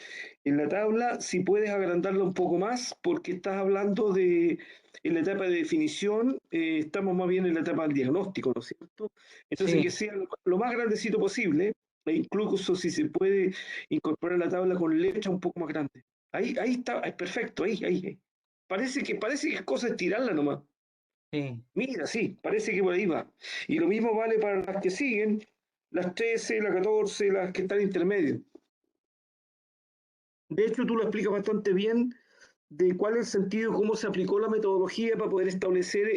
En la tabla, si puedes agrandarla un poco más, porque estás hablando de, en la etapa de definición, estamos más bien en la etapa del diagnóstico, ¿no es cierto? Entonces, que Sí, sea lo más grandecito posible, e incluso si se puede incorporar la tabla con letra un poco más grande. Ahí está, es perfecto, ahí. Parece que es cosa de tirarla nomás. sí. Mira, sí, parece que por ahí va. Y lo mismo vale para las que siguen, las 13, las 14, las que están intermedios. De hecho, tú lo explicas bastante bien de cuál es el sentido, cómo se aplicó la metodología para poder establecer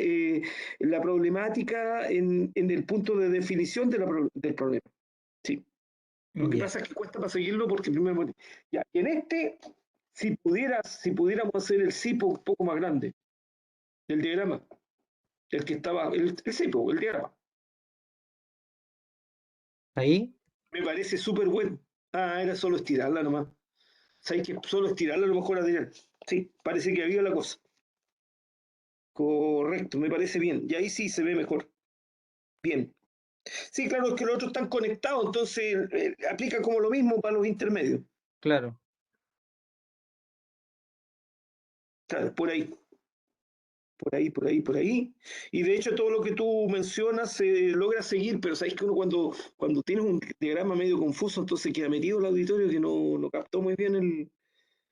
la problemática en el punto de definición del problema. Sí. Lo que Ya. pasa es que cuesta para seguirlo porque primero, ya, en este, si pudiéramos hacer el CIPO un poco más grande, el diagrama, el que estaba, el CIPO, el diagrama. Ahí, Me parece súper bueno. Ah, era solo estirarla nomás. ¿Sabes que solo estirarla a lo mejor, Adrián? Sí, parece que había la cosa. Correcto, me parece bien. Y ahí sí se ve mejor. Bien. Sí, claro, es que los otros están conectados, entonces aplica como lo mismo para los intermedios. claro. Claro, por ahí. Y de hecho todo lo que tú mencionas se logra seguir, pero sabes que uno cuando tienes un diagrama medio confuso, entonces queda metido el auditorio que no captó muy bien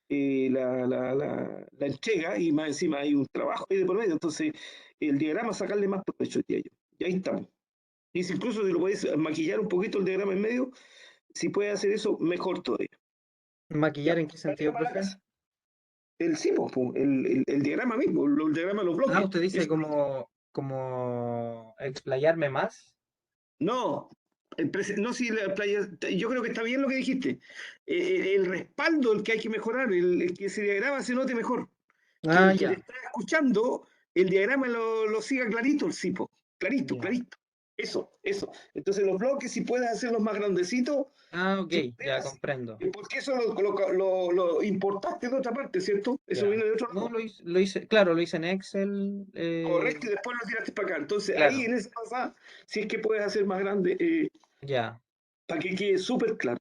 la entrega y más encima hay un trabajo ahí de por medio. Entonces, el diagrama sacarle más provecho, diría yo. Y ahí estamos. Y si incluso si lo puedes maquillar un poquito el diagrama en medio, si puedes hacer eso, mejor todavía. ¿Maquillar Ya, en qué tarea sentido, para la profe? casa. El sí, pues, el diagrama mismo, el diagrama de los Ah, bloques. usted dice como explayarme más. No, no, si la playa, yo creo que está bien lo que dijiste. El respaldo, el que hay que mejorar, el que se diagrama se note mejor. Que Ah, el que te ya, está escuchando, el diagrama lo siga clarito, el cipo. Clarito, ya. clarito. Eso. Entonces los bloques, si puedes hacerlos más grandecitos, Ah, ok, si ya pudieras, comprendo. porque eso lo importaste de otra parte, ¿cierto? Eso Ya. viene de otro No, lado. claro, lo hice en Excel. Correcto, y después lo tiraste para acá. Entonces ahí Claro, en esa pasada, si es que puedes hacer más grande, ya. para que quede súper claro.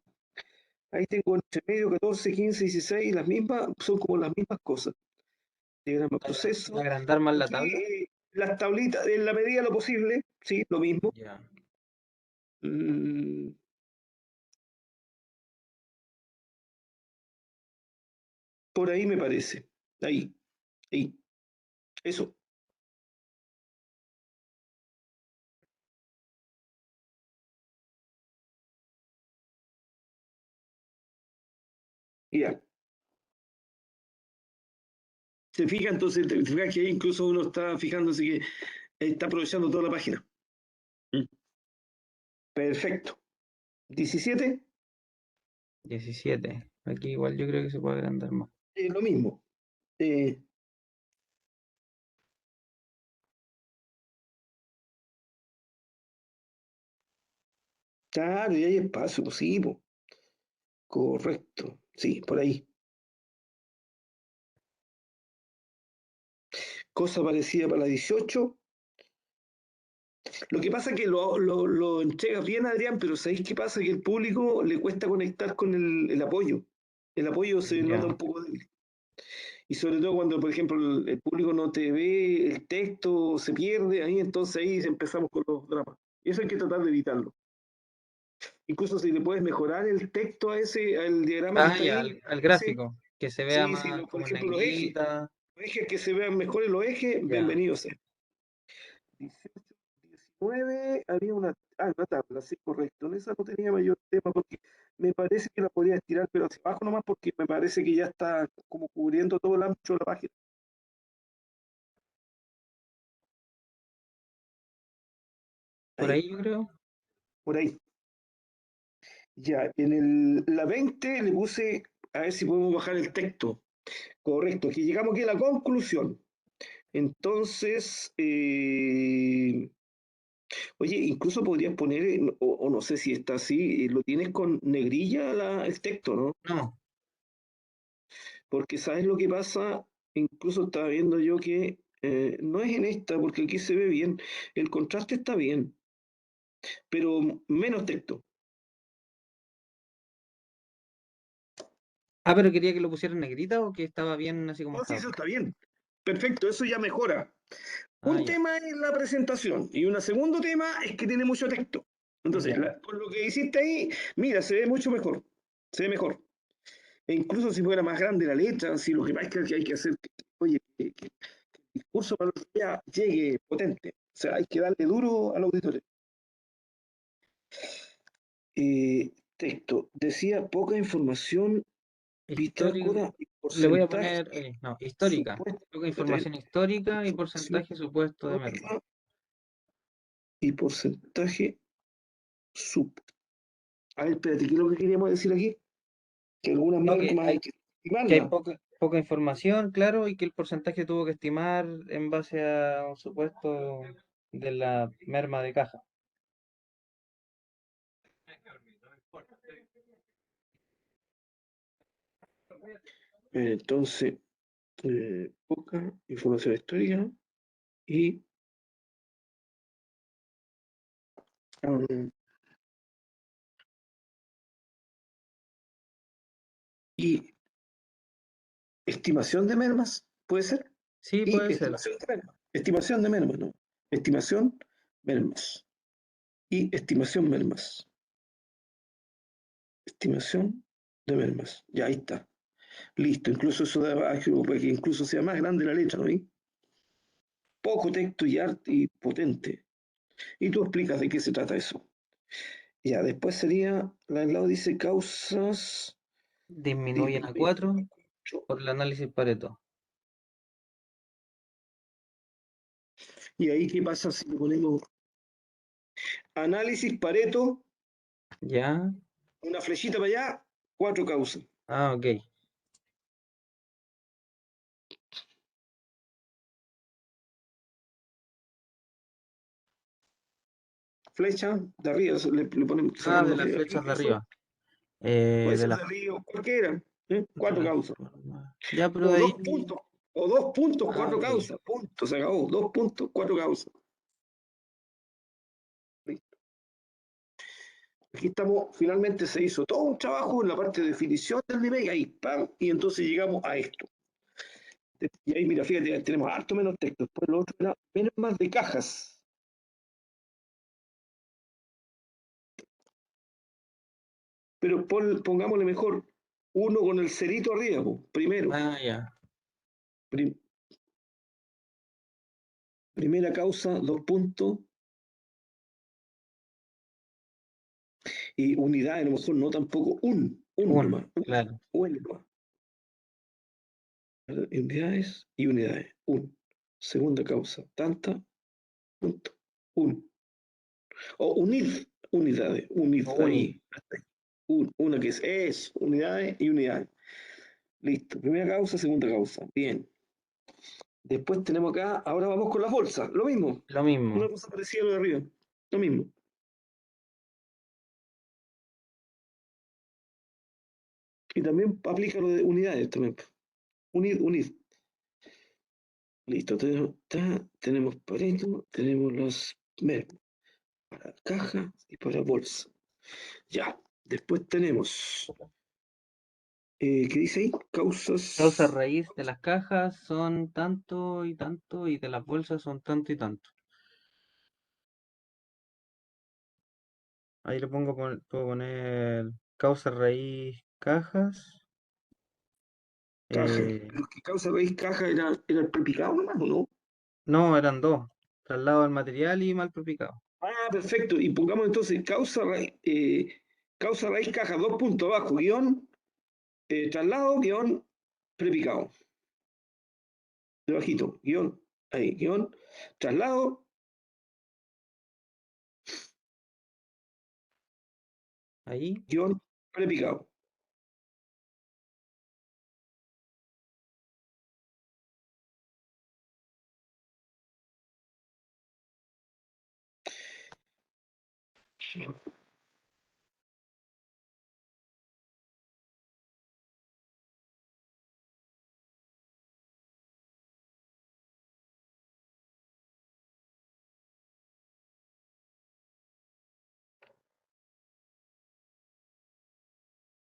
Ahí tengo entre medio 14, 15, 16, las mismas, son como las mismas cosas. Diagrama proceso. ¿Agrandar más la Aquí tabla? las tablitas, en la medida de lo posible, sí, lo mismo. Ya. Mm, por ahí me parece. Ahí. Eso. Ya. Se fija, entonces, te fijas que ahí incluso uno está fijándose que está aprovechando toda la página. Mm, perfecto. 17, 17. Aquí igual yo creo que se puede agrandar más. lo mismo. Eh, claro, y hay espacio, pues sí, po. Correcto. Sí, por ahí. Cosa parecida para la 18. Lo que pasa es que lo entregas bien, Adrián, pero ¿sabéis qué pasa? Que el público le cuesta conectar con el apoyo. El apoyo se nota Ya. un poco débil. Y sobre todo cuando, por ejemplo, el público no te ve, el texto se pierde, ahí entonces ahí empezamos con los dramas. Y eso hay que tratar de evitarlo. Incluso si le puedes mejorar el texto a ese, al diagrama que Ah, está ya, ahí, al ese, gráfico, que se vea sí, sí, más por como en ejemplo, negrita. los ejes que se vean mejores los ejes, Ya. bienvenidos sean. 18, 19, había una tabla, sí, correcto. En esa no tenía mayor tema porque me parece que la podría estirar, pero hacia abajo nomás porque me parece que ya está como cubriendo todo el ancho de la página. Por Ahí, ahí yo creo. por ahí. Ya, la 20 le puse, a ver si podemos bajar el texto. Correcto, aquí llegamos aquí a la conclusión. Entonces, oye, incluso podrías poner, o no sé si está así, lo tienes con negrilla el texto, ¿no? No. Porque ¿sabes lo que pasa? Incluso estaba viendo yo que no es en esta, porque aquí se ve bien. El contraste está bien, pero menos texto. Ah, pero quería que lo pusiera en negrita o que estaba bien así como No, sí, estaba. eso está bien. Perfecto, eso ya mejora. Ah, Un ya. tema es la presentación y un segundo tema es que tiene mucho texto. Entonces, Ya. con lo que hiciste ahí, mira, se ve mucho mejor. Se ve mejor. E incluso si fuera más grande la letra, si lo que pasa es que hay que hacer, oye, que el discurso para los días llegue potente. O sea, hay que darle duro al auditorio. Texto. Decía poca información, Histórico. bitácora y Le voy a porcentaje, poner, no, histórica. supuesto. Poca Espérate, información histórica y información porcentaje supuesto de merma. histórica y porcentaje sub. A ver, espérate, ¿qué es lo que queríamos decir aquí? Que algunas No, mermas hay que que hay estimarlas. poca información, claro, y que el porcentaje tuvo que estimar en base a un supuesto de la merma de caja. Entonces, poca información histórica y, um, y estimación de mermas, ¿puede ser? Sí, Y puede ser. estimación de mermas. Estimación de mermas, ¿no? Estimación, mermas. Y estimación mermas. Estimación de mermas. Ya ahí está. Listo. Incluso eso da para que incluso sea más grande la letra, ¿no? ¿Y? Poco texto y arte y potente. Y tú explicas de qué se trata eso. Ya, después sería, al lado dice causas, Disminuyen a disminuye. 4 por el análisis Pareto. Y ahí, ¿qué pasa si le ponemos análisis Pareto, ¿Ya? una flechita para allá, cuatro causas? Ah, ok. Flecha de arriba, le ponemos, Ah, sacamos de la las flecha de flechas arriba, de eso. arriba. Puede De ser las, de arriba, cualquiera. de Cuatro las causas. formas. Ya, pero O de dos ahí. puntos. O dos puntos, Ah, cuatro ok. causas. Punto, se acabó. Dos puntos, cuatro causas. Listo. Aquí estamos, finalmente se hizo todo un trabajo en la parte de definición del nivel, ahí, ¡pam! Y entonces llegamos a esto. Y ahí, mira, fíjate, tenemos harto menos texto. Después lo otro era menos más de cajas. Pero pongámosle mejor uno con el cerito arriba, po, primero. Ah, ya. Prim- primera causa, dos puntos. Y unidad, a lo mejor no tampoco, un nomás, Claro. un nomás. Unidades y unidades, un. Segunda causa, tanta, punto, un. O unid, unidades, unid, Uni. ahí, hasta ahí. Una que es unidades y unidades. Listo, primera causa, segunda causa, bien. Después tenemos acá, ahora vamos con las bolsas, lo mismo, Lo una mismo. cosa parecida a lo de arriba, lo mismo. Y también aplica lo de unidades también. Unid. Listo, tenemos Pareto, tenemos los mermas para caja y para bolsa. Ya, después tenemos ¿Qué dice ahí? Causa Causas. raíz de las cajas son tanto y tanto, y de las bolsas son tanto y tanto. Ahí le puedo poner causa raíz cajas. Caja. eh, Pero que causa raíz caja era el prepicado nomás, ¿o no? no, eran dos. Traslado del material y mal propicado. Ah, perfecto. Y pongamos entonces causa raíz caja, dos puntos abajo, guión, traslado, guión, prepicado. Debajito, guión, ahí, guión, traslado, Ahí, guión, prepicado.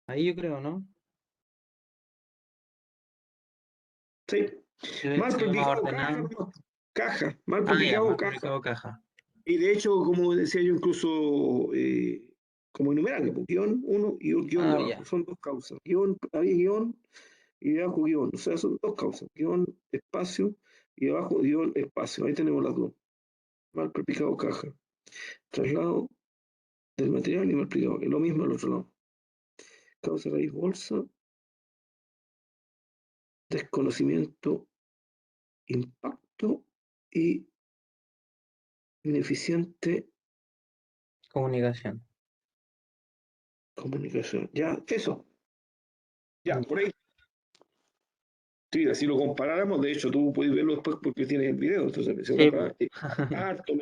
ahí yo creo, ¿no? Sí. Mal Se ve más prepicado caja, ordenado. nomás. Caja, mal Ah, ya, prepicado mal caja. propicado caja. Y de hecho, como decía yo, incluso como enumerable, pues, guión uno y un guión Ah, debajo. ya. Son dos causas. Guión, había guión y debajo guión. O sea, son dos causas. Guión, espacio y debajo guión, espacio. Ahí tenemos las dos. Mal prepicado caja. Traslado del material y mal prepicado. Es lo mismo al otro lado. Causa raíz bolsa. Desconocimiento, impacto y ineficiente Comunicación. comunicación. Ya, eso. Ya, por Ya. ahí. Sí, así lo comparáramos, de hecho tú puedes verlo después porque tienes el video, entonces se Sí, po. compara harto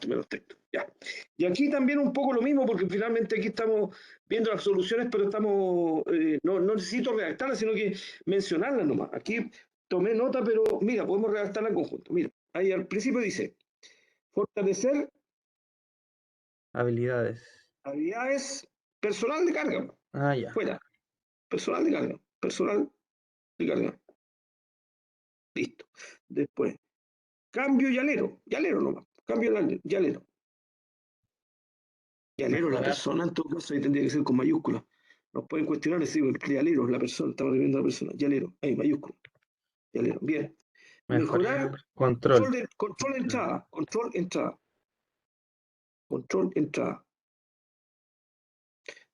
menos texto, ya. Y aquí también un poco lo mismo porque finalmente aquí estamos viendo las soluciones, pero no necesito redactarlas, sino que mencionarlas nomás. Aquí tomé nota, pero mira, podemos redactarla en conjunto. Mira, ahí al principio dice, fortalecer Habilidades. habilidades personal de carga, Ah, ya. fuera, personal de carga, listo. Después, cambio llanero nomás, cambio llanero. Llanero es la Mejorar. persona, en todo caso, ahí tendría que ser con mayúscula. Nos pueden cuestionar, decir, el llanero es la persona, estamos refiriendo a la persona. Llanero, ahí, mayúscula. Llanero, bien. Mejorar, Mejorar. Control. control Control. entrada, control entrada.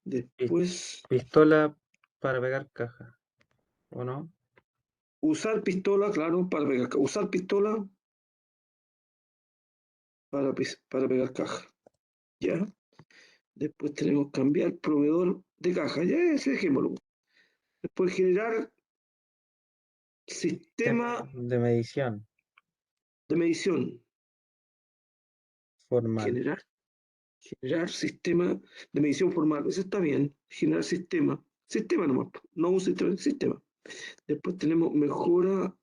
Pis- Después, Pistola para pegar caja. ¿O no? usar pistola, claro, usar pistola para pegar caja. ¿Ya? Después tenemos cambiar proveedor de caja. Ya ese dejémoslo. Después generar sistema De medición. de medición. Formal. Generar Generar sistema de medición formal. Eso está bien. Generar sistema. Sistema nomás. No un sistema. Después tenemos mejorar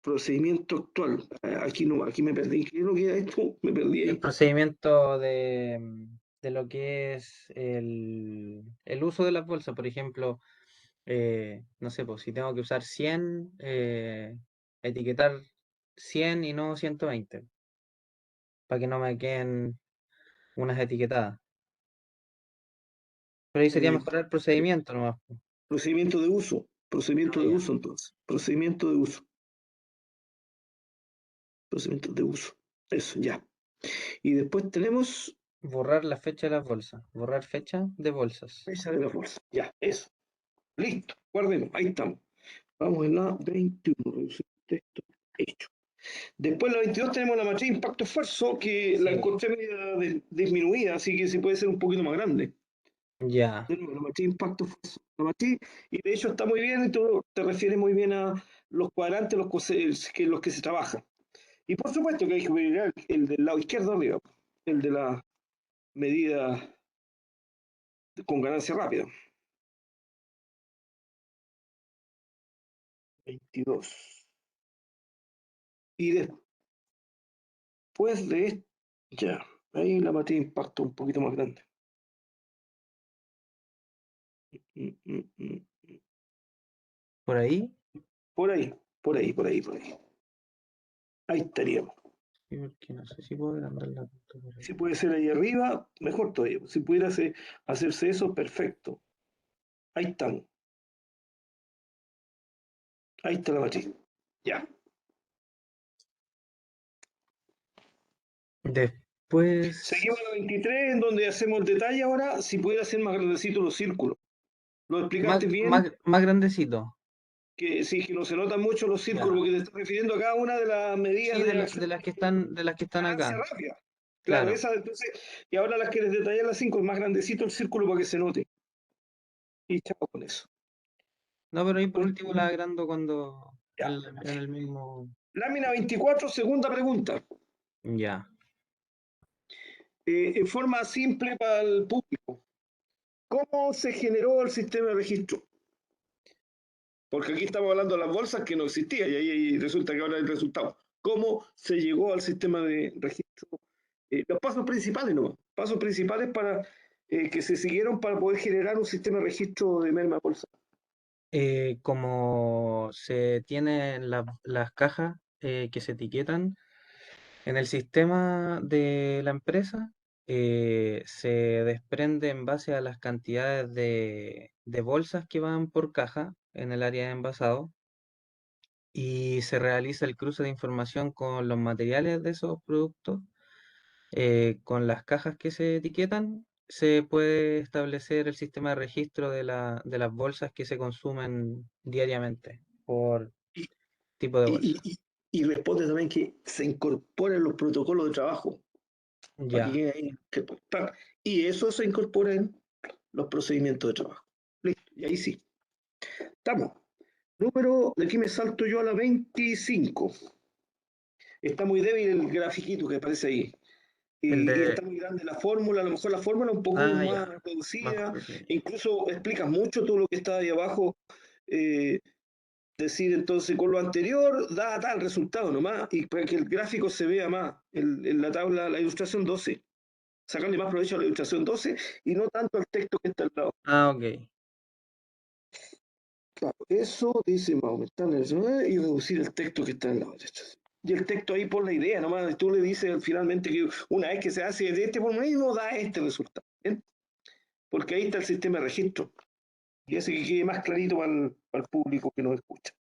procedimiento actual. Aquí no, aquí me perdí. ¿Qué es lo que era esto? Me perdí El ahí. procedimiento de lo que es el uso de las bolsas. Por ejemplo, no sé, pues si tengo que usar 100, etiquetar 100 y no 120, para que no me queden unas etiquetadas. Pero ahí sería Eh, mejorar el procedimiento nomás, po. procedimiento de uso. Ah, Procedimiento de ya. uso, entonces. Procedimiento de uso. Procedimiento de uso. Eso, ya. Y después tenemos Borrar la fecha de las bolsas. Borrar fecha de bolsas. fecha de la bolsa. Ya, eso. Listo. Guardemos. Ahí estamos. Vamos en la 21. Reducir texto. Hecho. Después en la 22 tenemos la matriz impacto-esfuerzo, que la Sí. encontré media disminuida, así que sí puede ser un poquito más grande. Ya. La matriz impacto-esfuerzo. La matriz, y de hecho está muy bien, y tú te refieres muy bien a los cuadrantes los que se trabajan. Y por supuesto que hay que mirar el del lado izquierdo arriba, el de la medida con ganancia rápida. 22. Y después de esto, ya, ahí la matriz impacto un poquito más grande. Mm, mm, mm. Por ahí. Por ahí, por ahí, por ahí, por ahí. Ahí estaríamos. Sí, porque no sé si puedo agrandar la punta por ahí. Si puede ser ahí arriba, mejor todavía. Si pudiera hacerse eso, perfecto. Ahí estamos. Ahí está la matriz. Ya. Después, Seguimos a la 23, en donde hacemos el detalle ahora. Si pudiera ser más grandecito los círculos. Lo más, explicaste bien, más grandecito. que sí, que no se notan mucho los círculos, Ya. porque te estás refiriendo a cada una de las medidas Sí, de acción de las que están ganancia acá. rápida. Claro, Claro. esa entonces, y ahora las quieres detallar las 5, es más grandecito el círculo para que se note. Y chao con eso. No, pero ahí por Pues, último la agrando cuando ya. en el mismo. Lámina 24, segunda pregunta. Ya. En forma simple para el público. ¿Cómo se generó el sistema de registro? Porque aquí estamos hablando de las bolsas que no existían y ahí resulta que ahora hay el resultado. ¿Cómo se llegó al sistema de registro? Los pasos principales, ¿no? Pasos principales para que se siguieron para poder generar un sistema de registro de merma bolsa. Como se tienen las cajas que se etiquetan en el sistema de la empresa, se desprende en base a las cantidades de bolsas que van por caja en el área de envasado y se realiza el cruce de información con los materiales de esos productos, con las cajas que se etiquetan. Se puede establecer el sistema de registro de las bolsas que se consumen diariamente por Y, tipo de y, bolsa. y, y responde también que se incorporen los protocolos de trabajo para que Ya, quede ahí. Y eso se incorpora en los procedimientos de trabajo. Listo, y ahí sí. Estamos. Número, de aquí me salto yo a la 25. Está muy débil el grafiquito que aparece ahí. el Y de... está muy grande la fórmula, a lo mejor la fórmula un poco Ah, más ya, más reducida, pequeño. incluso explicas mucho todo lo que está ahí abajo, eh, decir entonces con lo anterior da tal resultado nomás, y para que el gráfico se vea más en la tabla, la ilustración 12, sacarle más provecho a la ilustración 12 y no tanto al texto que está al lado. Ah, ok. Claro, eso dice más aumentar y reducir el texto que está al lado derecho. Y el texto ahí por la idea, nomás tú le dices finalmente que una vez que se hace de este formalismo da este resultado. ¿Bien? Porque ahí está el sistema de registro. Y hace que quede más clarito para el público que nos escucha.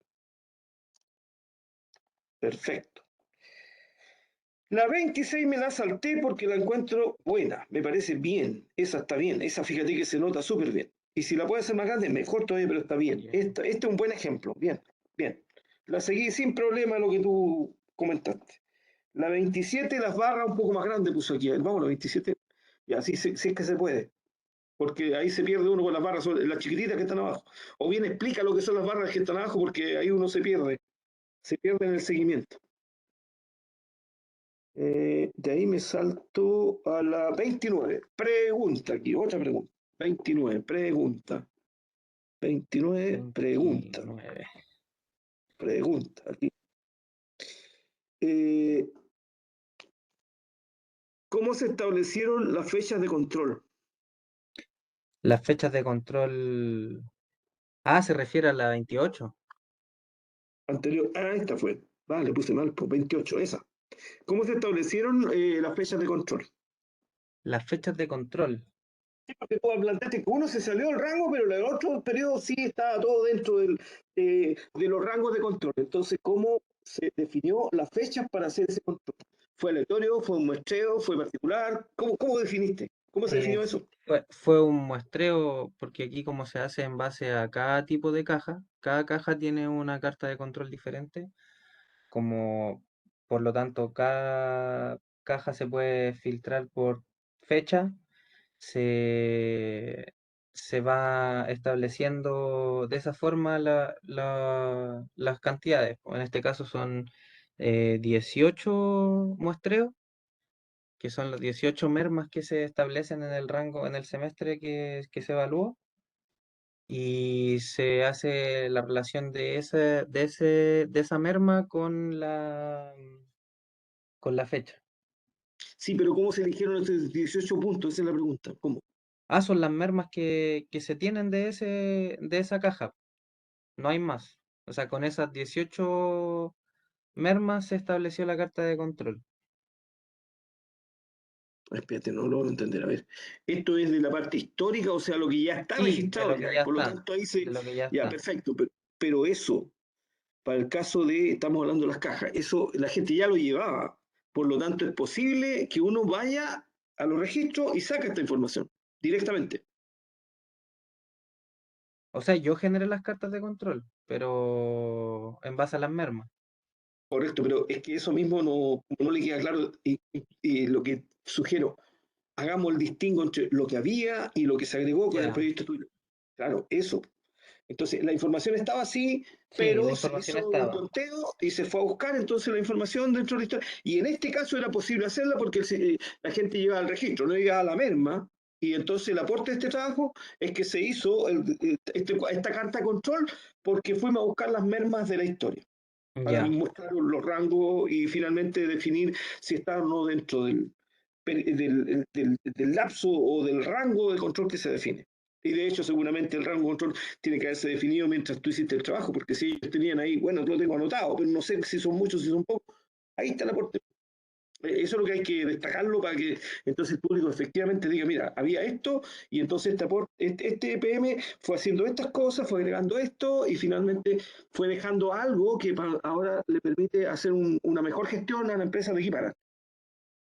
Perfecto. La 26 me la salté porque la encuentro buena, me parece bien. Esa está bien, esa fíjate que se nota súper bien. Y si la puede hacer más grande, mejor todavía, pero está bien. Ya. Este es un buen ejemplo, bien, bien. La seguí sin problema lo que tú comentaste. La 27, las barras un poco más grandes puso aquí. Vamos, la 27. Y así si es que se puede. Porque ahí se pierde uno con las barras, las chiquititas que están abajo. O bien explica lo que son las barras que están abajo, porque ahí uno se pierde en el seguimiento. De ahí me salto a la 29. Pregunta aquí, otra pregunta. 29, pregunta. 29, pregunta. 29. Pregunta. Aquí. Eh, ¿Cómo se establecieron las fechas de control? Las fechas de control. Ah, se refiere a la 28. Anterior. Ah, esta fue. Vale, puse mal, pues 28, esa. ¿Cómo se establecieron las fechas de control? Las fechas de control. Sí, porque tú planteaste que uno se salió del rango, pero en el otro periodo sí estaba todo dentro de los rangos de control. Entonces, ¿cómo se definió las fechas para hacer ese control? ¿Fue aleatorio? ¿Fue un muestreo? ¿Fue particular? ¿Cómo definiste? ¿Cómo se Eh, definió eso? fue un muestreo, porque aquí como se hace en base a cada tipo de caja, cada caja tiene una carta de control diferente, como por lo tanto cada caja se puede filtrar por fecha, se, se va estableciendo de esa forma las cantidades. En este caso son 18 muestreos, que son los 18 mermas que se establecen en el rango, en el semestre que se evalúa, y se hace la relación de esa merma con la fecha. Sí, pero ¿cómo se eligieron esos 18 puntos? Esa es la pregunta. ¿Cómo? Son las mermas que se tienen de esa caja. No hay más. O sea, con esas 18 mermas se estableció la carta de control. Espérate, no lo logro entender. A ver, esto es de la parte histórica, o sea, lo que ya está Sí, de registrado lo ya. que ya Por lo está. tanto, ahí De lo que ya ya, está. perfecto. Pero eso, para el caso de, estamos hablando de las cajas, eso la gente ya lo llevaba. Por lo tanto, es posible que uno vaya a los registros y saque esta información directamente. O sea, yo generé las cartas de control, pero en base a las mermas. Correcto, pero es que eso mismo no le queda claro y lo que sugiero, hagamos el distingo entre lo que había y lo que se agregó con el Ya. proyecto tuyo. Claro, eso. Entonces, la información estaba así, Sí, la pero se información hizo un estaba. conteo y se fue a buscar entonces la información dentro de la historia. Y en este caso era posible hacerla porque la gente iba al registro, no iba a la merma. Y entonces el aporte de este trabajo es que se hizo esta carta de control porque fuimos a buscar las mermas de la historia para Ya. mostrar los rangos y finalmente definir si está o no dentro del lapso o del rango de control que se define. Y de hecho, seguramente el rango de control tiene que haberse definido mientras tú hiciste el trabajo, porque si ellos tenían ahí, bueno, lo tengo anotado, pero no sé si son muchos, si son pocos, ahí está el aporte. Eso es lo que hay que destacarlo para que entonces el público efectivamente diga, mira, había esto y entonces este EPM fue haciendo estas cosas, fue agregando esto y finalmente fue dejando algo que ahora le permite hacer una mejor gestión a la empresa de Equipara.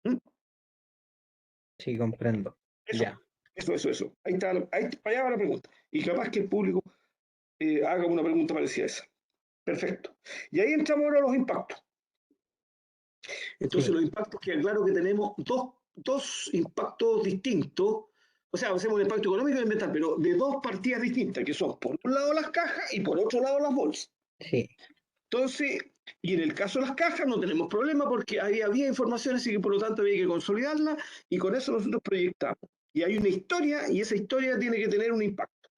¿Mm? Sí, comprendo. Eso, Ya. eso. Ahí está, ahí, para allá va la pregunta. Y capaz que el público haga una pregunta parecida a esa. Perfecto. Y ahí entramos ahora a los impactos. Entonces Sí. los impactos, que claro que tenemos dos impactos distintos, o sea, hacemos un impacto económico y ambiental, pero de dos partidas distintas, que son por un lado las cajas y por otro lado las bolsas. Sí. Entonces, y en el caso de las cajas no tenemos problema porque ahí había informaciones y que por lo tanto había que consolidarla y con eso nosotros proyectamos. Y hay una historia y esa historia tiene que tener un impacto.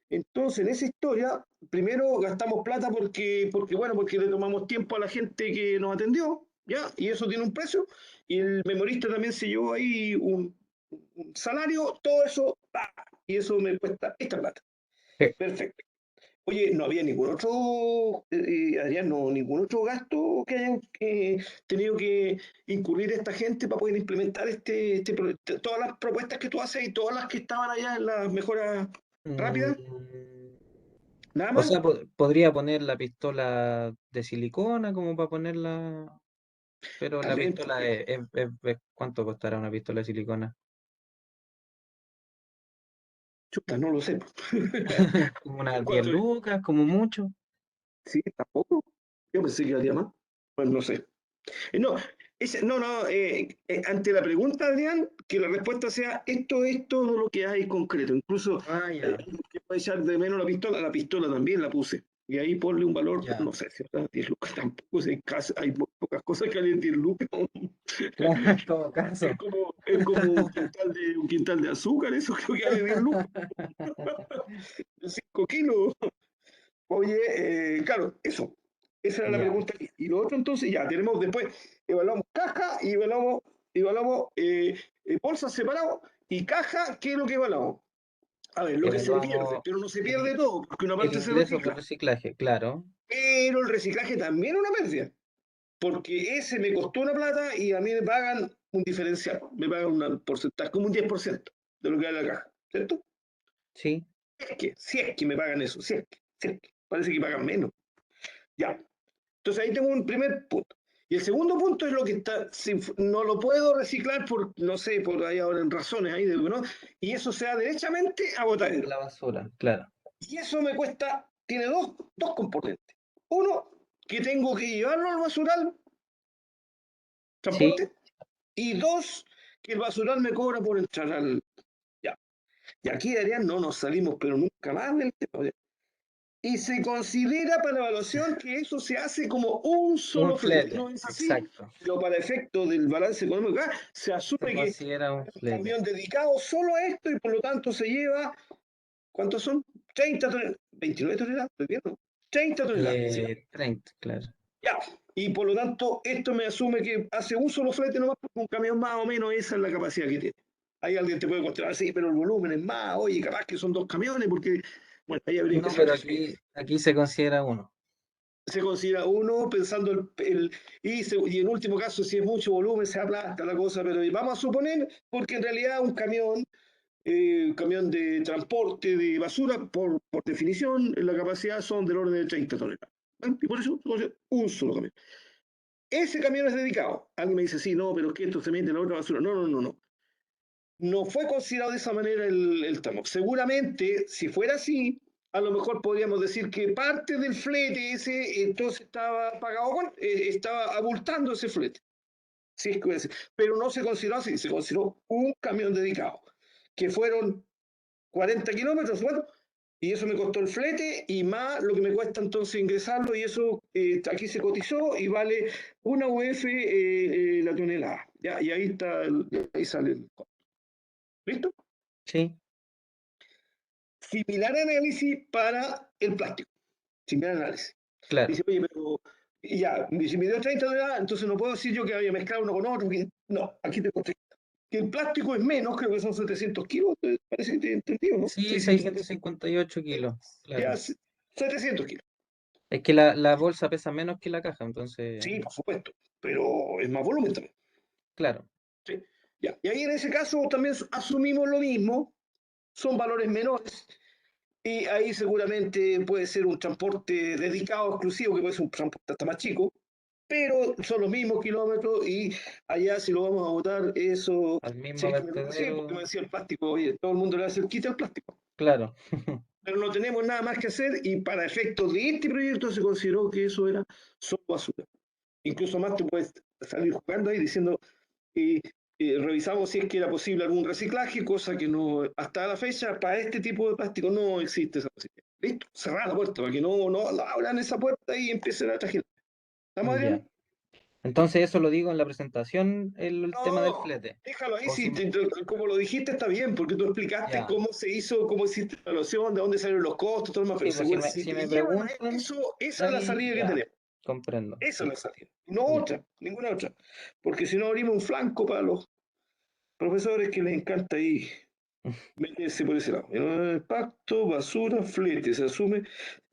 Entonces, en esa historia, primero gastamos plata porque le tomamos tiempo a la gente que nos atendió, ¿ya? Y eso tiene un precio. Y el memorista también se llevó ahí un salario, todo eso, ¡pah! Y eso me cuesta esta plata. Sí. Perfecto. Oye, no había ningún otro, Adrián, no, ningún otro gasto que hayan tenido que incurrir esta gente para poder implementar todas las propuestas que tú haces y todas las que estaban allá en las mejoras rápidas. Mm, Nada o más. sea, podría poner la pistola de silicona como para ponerla, pero Tal la vez, pistola ¿cuánto costará una pistola de silicona? chuta, no lo sé. Como unas 10 ¿Cuánto es? lucas, como mucho. Sí, tampoco. Yo pensé que valía más. Pues no sé. No, ante la pregunta, Adrián, que la respuesta sea esto es todo lo que hay concreto. Incluso Ah, ya. que puede echar de menos la pistola también la puse. Y ahí ponle un valor, Ya. no sé, si era 10 lucas tampoco, hay pocas cosas que valen 10 lucas. Claro, en todo caso. Es como un quintal de azúcar, eso creo que vale 10 lucas, 5 kilos. Oye, claro, eso. Esa era la Ya. pregunta. Y lo otro, entonces, ya tenemos después, evaluamos caja y evaluamos bolsas separados y caja, ¿qué es lo que evaluamos? A ver, lo que se pierde, Evaluamos pero no se pierde el, todo, porque una el parte se ingreso por recicla. reciclaje, claro. Pero el reciclaje también es una pérdida, porque ese me costó una plata y a mí me pagan un diferencial, me pagan un porcentaje, como un 10% de lo que da la caja, ¿cierto? Sí. Si es que me pagan eso, si es que, parece que pagan menos. Ya, entonces ahí tengo un primer punto. Y el segundo punto es lo que está, no lo puedo reciclar por, no sé, por ahí ahora en razones ahí, ¿no? Y eso se da derechamente a A botadero. la basura, claro. Y eso me cuesta, tiene dos componentes. Uno, que tengo que llevarlo al basural, Sí. transporte, y dos, que el basural me cobra por entrar al... Ya. Y aquí, Adrián, no nos salimos, pero nunca más del tema. Y se considera para la evaluación que eso se hace como un Un solo flete. flete, No es así, exacto. pero para efecto del balance económico acá, se Se asume que es considera un un flete. camión dedicado solo a esto y por lo tanto se lleva, ¿cuántos son? 30 toneladas, 29 toneladas, estoy viendo. 30 toneladas, sí. 30, claro. Ya. Y por lo tanto, esto me asume que hace un solo flete nomás porque un camión más o menos esa es la capacidad que tiene. Ahí alguien te puede cuestionar, sí, pero el volumen es más, oye, capaz que son 2 camiones, porque, bueno, ahí habría que No, pero saber. aquí se considera uno. Se considera uno pensando y en último caso, si es mucho volumen, se aplasta la cosa, pero vamos a suponer, porque en realidad un camión de transporte de basura, por definición, la capacidad son del orden de 30 toneladas. ¿Ven? Y por eso se considera un solo camión. Ese camión es dedicado. Alguien me dice, sí, no, pero es que esto se mete en la otra basura. No, no, no, no. No fue considerado de esa manera el tramo. Seguramente, si fuera así, a lo mejor podríamos decir que parte del flete ese entonces estaba pagado estaba abultando ese flete. Sí, es que pero no se consideró así, se consideró un camión dedicado, que fueron 40 kilómetros, bueno, y eso me costó el flete y más lo que me cuesta entonces ingresarlo, y eso aquí se cotizó y vale una UF la tonelada. Ya, y ahí está, ahí sale el costo. ¿Listo? Sí, Similar análisis para el plástico. Similar análisis. claro. Dice, oye, pero ya, si me dio 30 toneladas, entonces no puedo decir yo que había mezclado uno con otro. No, aquí te conté. Que el plástico es menos, creo que son 700 kilos, parece que te he entendido, ¿no? Sí, 625. 658 kilos, Ya, claro. 700 kilos. Es que la bolsa pesa menos que la caja, entonces, Sí, por supuesto, pero es más volumen también. claro. ¿Sí? Ya. Y ahí en ese caso también asumimos lo mismo, son valores menores, y ahí seguramente puede ser un transporte dedicado, exclusivo, que puede ser un transporte hasta más chico, pero son los mismos kilómetros y allá si lo vamos a votar, eso, Al mismo sí que me lo decía, porque me vertedero, decía el plástico, oye, todo el mundo le hace el quite al plástico. claro. Pero no tenemos nada más que hacer y para efectos de este proyecto se consideró que eso era solo basura. Incluso más tú puedes salir jugando ahí diciendo, eh, revisamos si es que era posible algún reciclaje, cosa que no, hasta la fecha, para este tipo de plástico no existe esa posibilidad. Listo, cerrar la puerta para que no abran esa puerta y empiecen a trajer. ¿Estamos, Ya. Adrián? Entonces eso lo digo en la presentación, el tema del No, flete. déjalo ahí, O si si me- como lo dijiste está bien, porque tú explicaste ya. cómo se hizo, cómo hiciste la evaluación, de dónde salieron los costos, todo lo demás, pero Sí, pues si seguro, me, si si te me llevan a preguntan, eso, esa es la ahí salida que ya, tenemos. comprendo. Esa es Sí, la salida. No ya. otra, ninguna otra. Porque si no abrimos un flanco para los profesores que les encanta ahí meterse por ese lado. El pacto, basura, flete, se asume,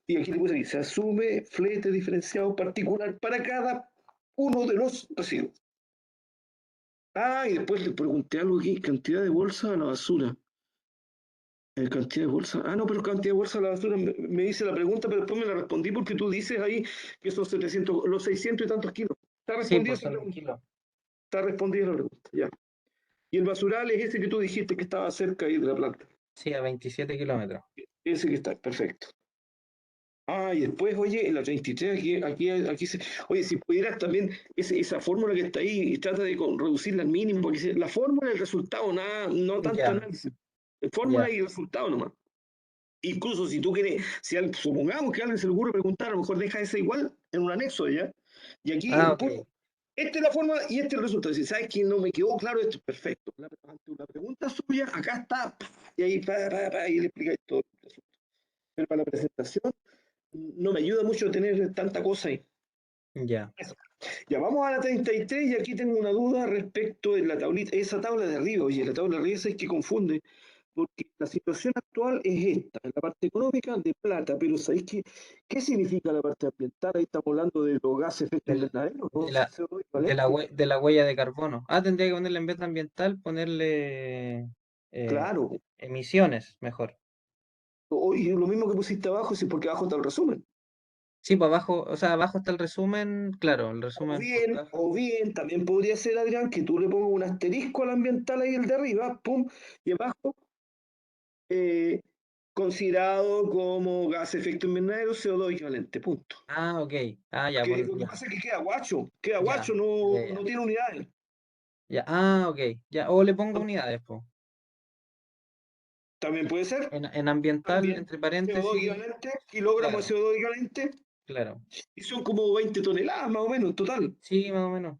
y aquí te puse aquí, se asume flete diferenciado particular para cada uno de los residuos. Ah, y después le pregunté algo aquí, cantidad de bolsa a la basura. Cantidad de bolsa. Ah, no, pero cantidad de bolsa a la basura me hice la pregunta, pero después me la respondí porque tú dices ahí que son 700, los 600 y tantos kilos. Está Sí, respondida pues esa son en pregunta. kilos. Está respondida la pregunta, ya. Y el basural es ese que tú dijiste que estaba cerca ahí de la planta. Sí, a 27 kilómetros. Ese que está, perfecto. Ah, y después, oye, en la 33, aquí oye, si pudieras también, esa fórmula que está ahí, y trata de reducirla al mínimo, porque la fórmula y el resultado, nada, no tanto Ya, análisis. Fórmula ya. y resultado nomás. Incluso si tú quieres, si supongamos que a alguien se le ocurre preguntar, a lo mejor deja ese igual en un anexo ya. Y aquí Ah, el ok. puro, esta es la forma y este es el resultado. Si sabes que no me quedó claro esto, perfecto. Ante una pregunta suya, acá está, y ahí y le explicáis todo. Pero para la presentación no me ayuda mucho tener tanta cosa ahí. Ya. Ya vamos a la 33 y aquí tengo una duda respecto de la tablita, esa tabla de arriba. Oye, la tabla de arriba es que confunde, porque la situación actual es esta, en la parte económica de plata, pero ¿sabéis qué significa la parte ambiental? Ahí estamos hablando de los gases de efecto Del- invernadero, ¿no? de la, CO2 de la, equivalente. de la huella de carbono. Ah, tendría que ponerle en vez de ambiental, ponerle Claro, emisiones, mejor. y lo mismo que pusiste abajo, sí, porque abajo está el resumen. Sí, pues abajo, o sea, abajo está el resumen, claro, el resumen por caja. O bien, también podría ser, Adrián, que tú le pongas un asterisco al ambiental ahí, el de arriba, pum, y abajo eh, considerado como gas de efecto invernadero, CO2 equivalente, punto. Ah, ok. Ah, ya, Porque lo que ya, pasa es que queda ya, guacho, ya, no ya. tiene unidades. Ya, ah, ok. Ya, o le pongo unidades, pues. También puede ser, En ambiental, también entre CO2 paréntesis, equivalente, kilogramos de claro, CO2 equivalente, claro. y son como 20 toneladas más o menos en total. Sí, más o menos.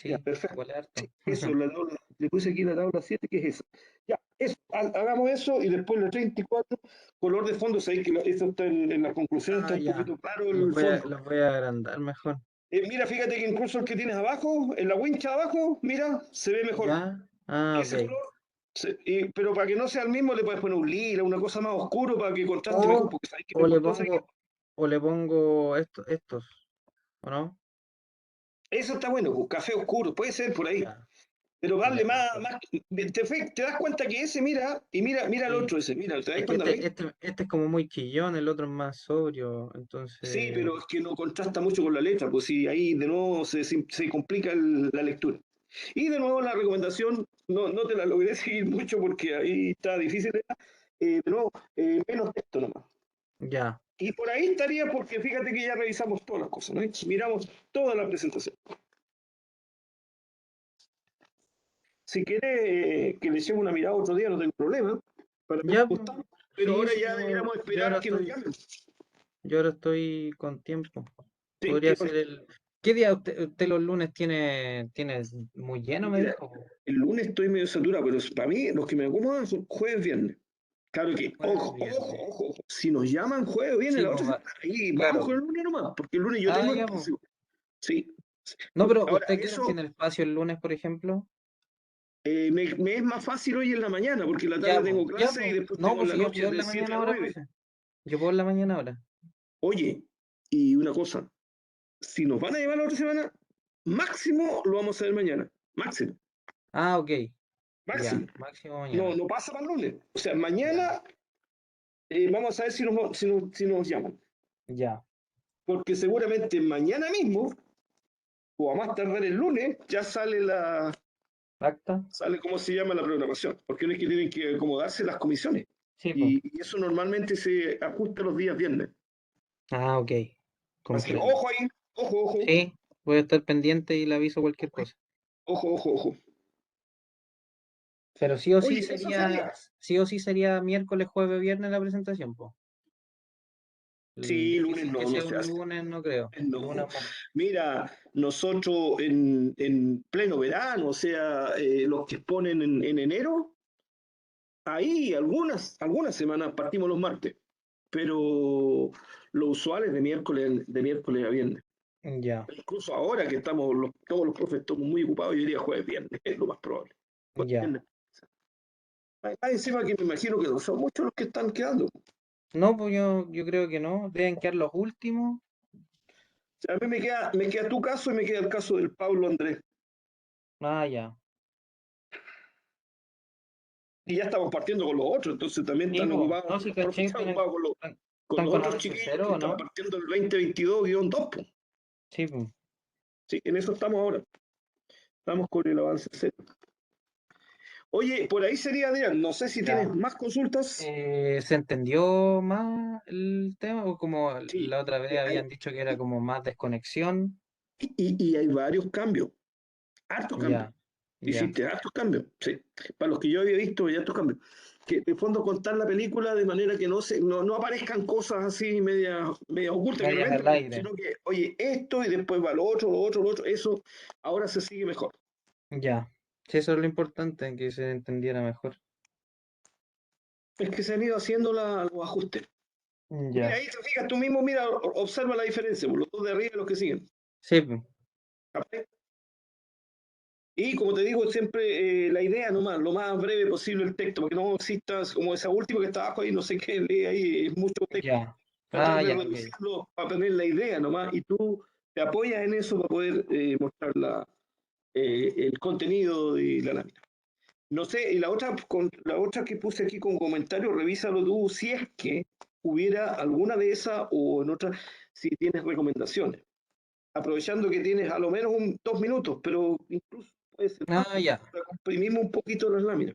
Ya, Sí, perfecto. igual es Sí, harto. eso, le puse aquí la tabla 7 que es esa. Ya, eso, hagamos eso y después la 34 color de fondo, sabéis que eso está en la conclusión, está Ah, un ya. poquito claro el fondo. Los voy a agrandar mejor. Mira, fíjate que incluso el que tienes abajo, en la wincha de abajo, mira, se ve mejor. Ya. Ah, Ese ok. color Pero para que no sea el mismo, le puedes poner un lila, una cosa más oscuro para que contraste mejor, O, porque sabes que o me le costó seguir. pongo, o le pongo estos, ¿o no? Eso está bueno, pues, café oscuro, puede ser por ahí. Ya, Pero darle ya, más, perfecto. te das cuenta que ese, mira, y mira el Sí. otro ese, mira, ¿te das Es que cuenta? ¿Ves? este es como muy quillón, el otro es más sobrio, Sí, entonces, pero es que no contrasta mucho con la letra, pues sí, ahí de nuevo se complica la lectura. Y de nuevo la recomendación, no te la logré seguir mucho porque ahí está difícil, de nuevo, menos texto nomás. ya, Y por ahí estaría porque fíjate que ya revisamos todas las cosas, ¿no? Miramos toda la presentación. Si quieres que le echemos una mirada otro día, no tengo problema, para ver ya, cómo pues, estamos. Pero sí, ahora sí, ya deberíamos esperar que nos llamen. yo ahora estoy con tiempo. Sí, Podría ser ¿qué día usted los lunes tiene muy lleno, me mira, dijo? Po? el lunes estoy medio saturado, pero para mí los que me acomodan son jueves, viernes. Claro que, Jueves, ojo, viernes. si nos llaman jueves o viernes Sí, la pues otra semana, ahí vamos claro. con el lunes nomás, porque el lunes yo Ah, tengo ya, pues. espacio. Sí. No, pero Ahora, ¿usted qué hora eso tiene espacio el lunes, por ejemplo? me es más fácil hoy en la mañana, porque en la tarde Ya, pues, tengo ya, clase y pues. después No, tengo en pues la si yo noche puedo en de la 7 mañana a ahora, 9. profe. Yo puedo en la mañana ahora. Oye, y una cosa, si nos van a llevar la otra semana, máximo lo vamos a hacer mañana. Máximo, Ah, ok. máximo. Ya, máximo No, mañana. no pasa para el lunes. O sea, Ya, mañana vamos a ver si nos llaman. ya. Porque seguramente mañana mismo, o a más tardar el lunes, ya ¿Acta? sale cómo se llama la programación. Porque no es que tienen que acomodarse las comisiones. Sí, pues. Y eso normalmente se ajusta los días viernes. Ah, ok. Así que Comprendo. ojo ahí, ojo, Sí, voy a estar pendiente y le aviso cualquier cosa. ojo. Pero Oye, eso sería. sí o sí sería miércoles, jueves, viernes la presentación, pues. Sí, lunes Que no, no sea se un hace. lunes, no creo. Lunes No. más. Mira, nosotros en pleno verano, o sea, los que exponen en enero, ahí algunas semanas partimos los martes, pero lo usual es de miércoles a viernes. Ya, Incluso ahora que estamos todos los profes estamos muy ocupados, yo diría jueves, viernes, es lo más probable. Jueves, ya. viernes. Encima que me imagino que no son muchos los que están quedando. No, pues yo creo que no. Deben quedar los últimos. O sea, a mí me queda tu caso y me queda el caso del Pablo Andrés. Ah, ya. Y ya estamos partiendo con los otros, entonces también Sí, están pues. ocupados, No, sí, los profes caché, están ocupados con están los con otros avance chiquillos cero, que ¿o están no? partiendo el 2022-2, po. Sí, pues. Sí, en eso estamos ahora. Estamos con el avance cero. Oye, por ahí sería, Adrián, no sé si tienes Ya. más consultas. ¿Se entendió más el tema? O como Sí, la otra vez hay, habían dicho que era como más desconexión. y hay varios cambios, hartos cambios. Ya, ya, Hiciste hartos cambios, sí. Para los que yo había visto, hay hartos cambios. Que de fondo contar la película de manera que no aparezcan cosas así media ocultas que de medias repente, al aire. sino que, oye, esto y después va lo otro, eso ahora se sigue mejor. Ya. Sí, eso es lo importante, que se entendiera mejor. Es que se han ido haciendo los ajustes. Mira, Ya. ahí te fijas tú mismo, mira, observa la diferencia, por los dos de arriba y los que siguen. Sí, pues. ¿Captai? Y como te digo, siempre la idea nomás, lo más breve posible el texto, porque no existas como esa última que está abajo ahí, no sé qué lee ahí, es mucho texto. Ya. Tratar Ah, de ya, ok. reducirlo para tener la idea nomás, y tú te apoyas en eso para poder mostrar el contenido de la lámina. No sé, y la otra que puse aquí con comentario, revísalo tú si es que hubiera alguna de esas o en otra, si tienes recomendaciones. Aprovechando que tienes a lo menos 2 minutos, pero incluso puede ser más, Ah, ya. comprimimos un poquito las láminas.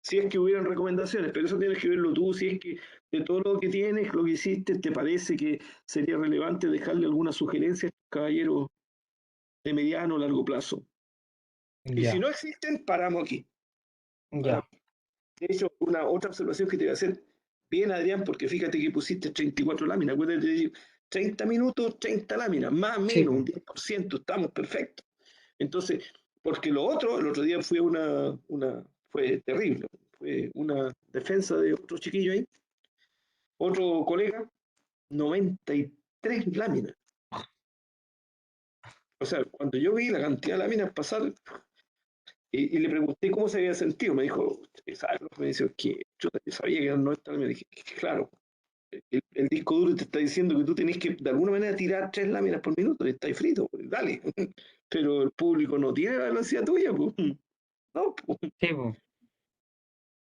Si es que hubieran recomendaciones, pero eso tienes que verlo tú, si es que de todo lo que tienes, lo que hiciste, te parece que sería relevante dejarle alguna sugerencia a estos caballeros de mediano o largo plazo. Y si Ya. no existen, paramos aquí. Ya. Paramos. De hecho, una otra observación que te voy a hacer, bien Adrián, porque fíjate que pusiste 34 láminas, acuérdate de decir 30 minutos, 30 láminas, más o Sí, menos pues. un 10%, estamos perfectos. Entonces, porque lo otro, el otro día fue terrible, fue una defensa de otro chiquillo ahí, otro colega, 93 láminas. O sea, cuando yo vi la cantidad de láminas pasar, Y le pregunté cómo se había sentido. Me dijo, ¿sabes? Me dice, que yo sabía que eran 90. Me dije, claro, el disco duro te está diciendo que tú tenés que de alguna manera tirar 3 láminas por minuto, y estáis frito, pues, dale. Pero el público no tiene la velocidad tuya, pues. No, pues, Sí, po.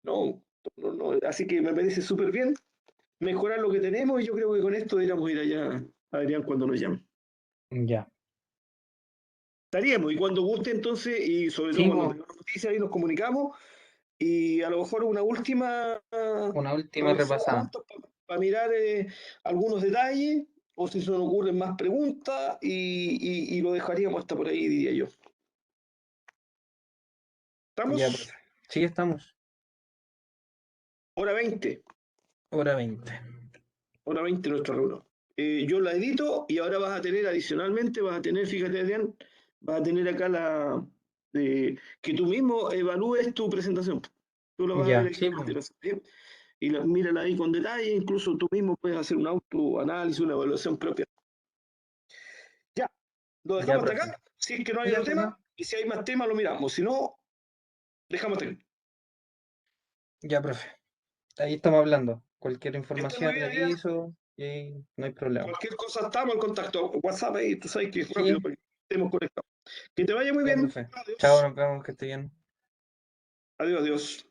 no, no, no. Así que me parece súper bien mejorar lo que tenemos y yo creo que con esto deberíamos ir allá, Adrián, cuando nos llamen. Ya. Estaríamos, y cuando guste entonces, y sobre todo Sí, cuando po. tengamos noticias, ahí nos comunicamos, y a lo mejor una última Una última revisión repasada. juntos para mirar algunos detalles, o si se nos ocurren más preguntas, y lo dejaríamos hasta por ahí, diría yo. Ya, ¿Estamos? profe. Sí, estamos. Hora 20, Hora 20. hora 20 nuestra reunión. Yo la edito y ahora vas a tener, adicionalmente, vas a tener, fíjate, Adrián, vas a tener acá que tú mismo evalúes tu presentación. Tú la vas a ver Ya, aquí sí, en po. el ¿sí? Y mírala ahí con detalle, incluso tú mismo puedes hacer un autoanálisis, una evaluación propia. Ya, lo Ya, dejamos hasta profe. acá, si es que no hay Ya, otro pues tema, ya. y si hay más temas lo miramos, si no, dejamos hasta aquí. Ya, profe. Ahí estamos hablando. Cualquier Que estés muy información bien, le Adrián. aviso y no hay problema. Cualquier cosa estamos en contacto. WhatsApp ahí, tú sabes que es rápido Sí, para que estemos conectados. Que te vaya muy ya, bien. profe. Chao, Adiós. nos vemos, que esté bien. Adiós, adiós.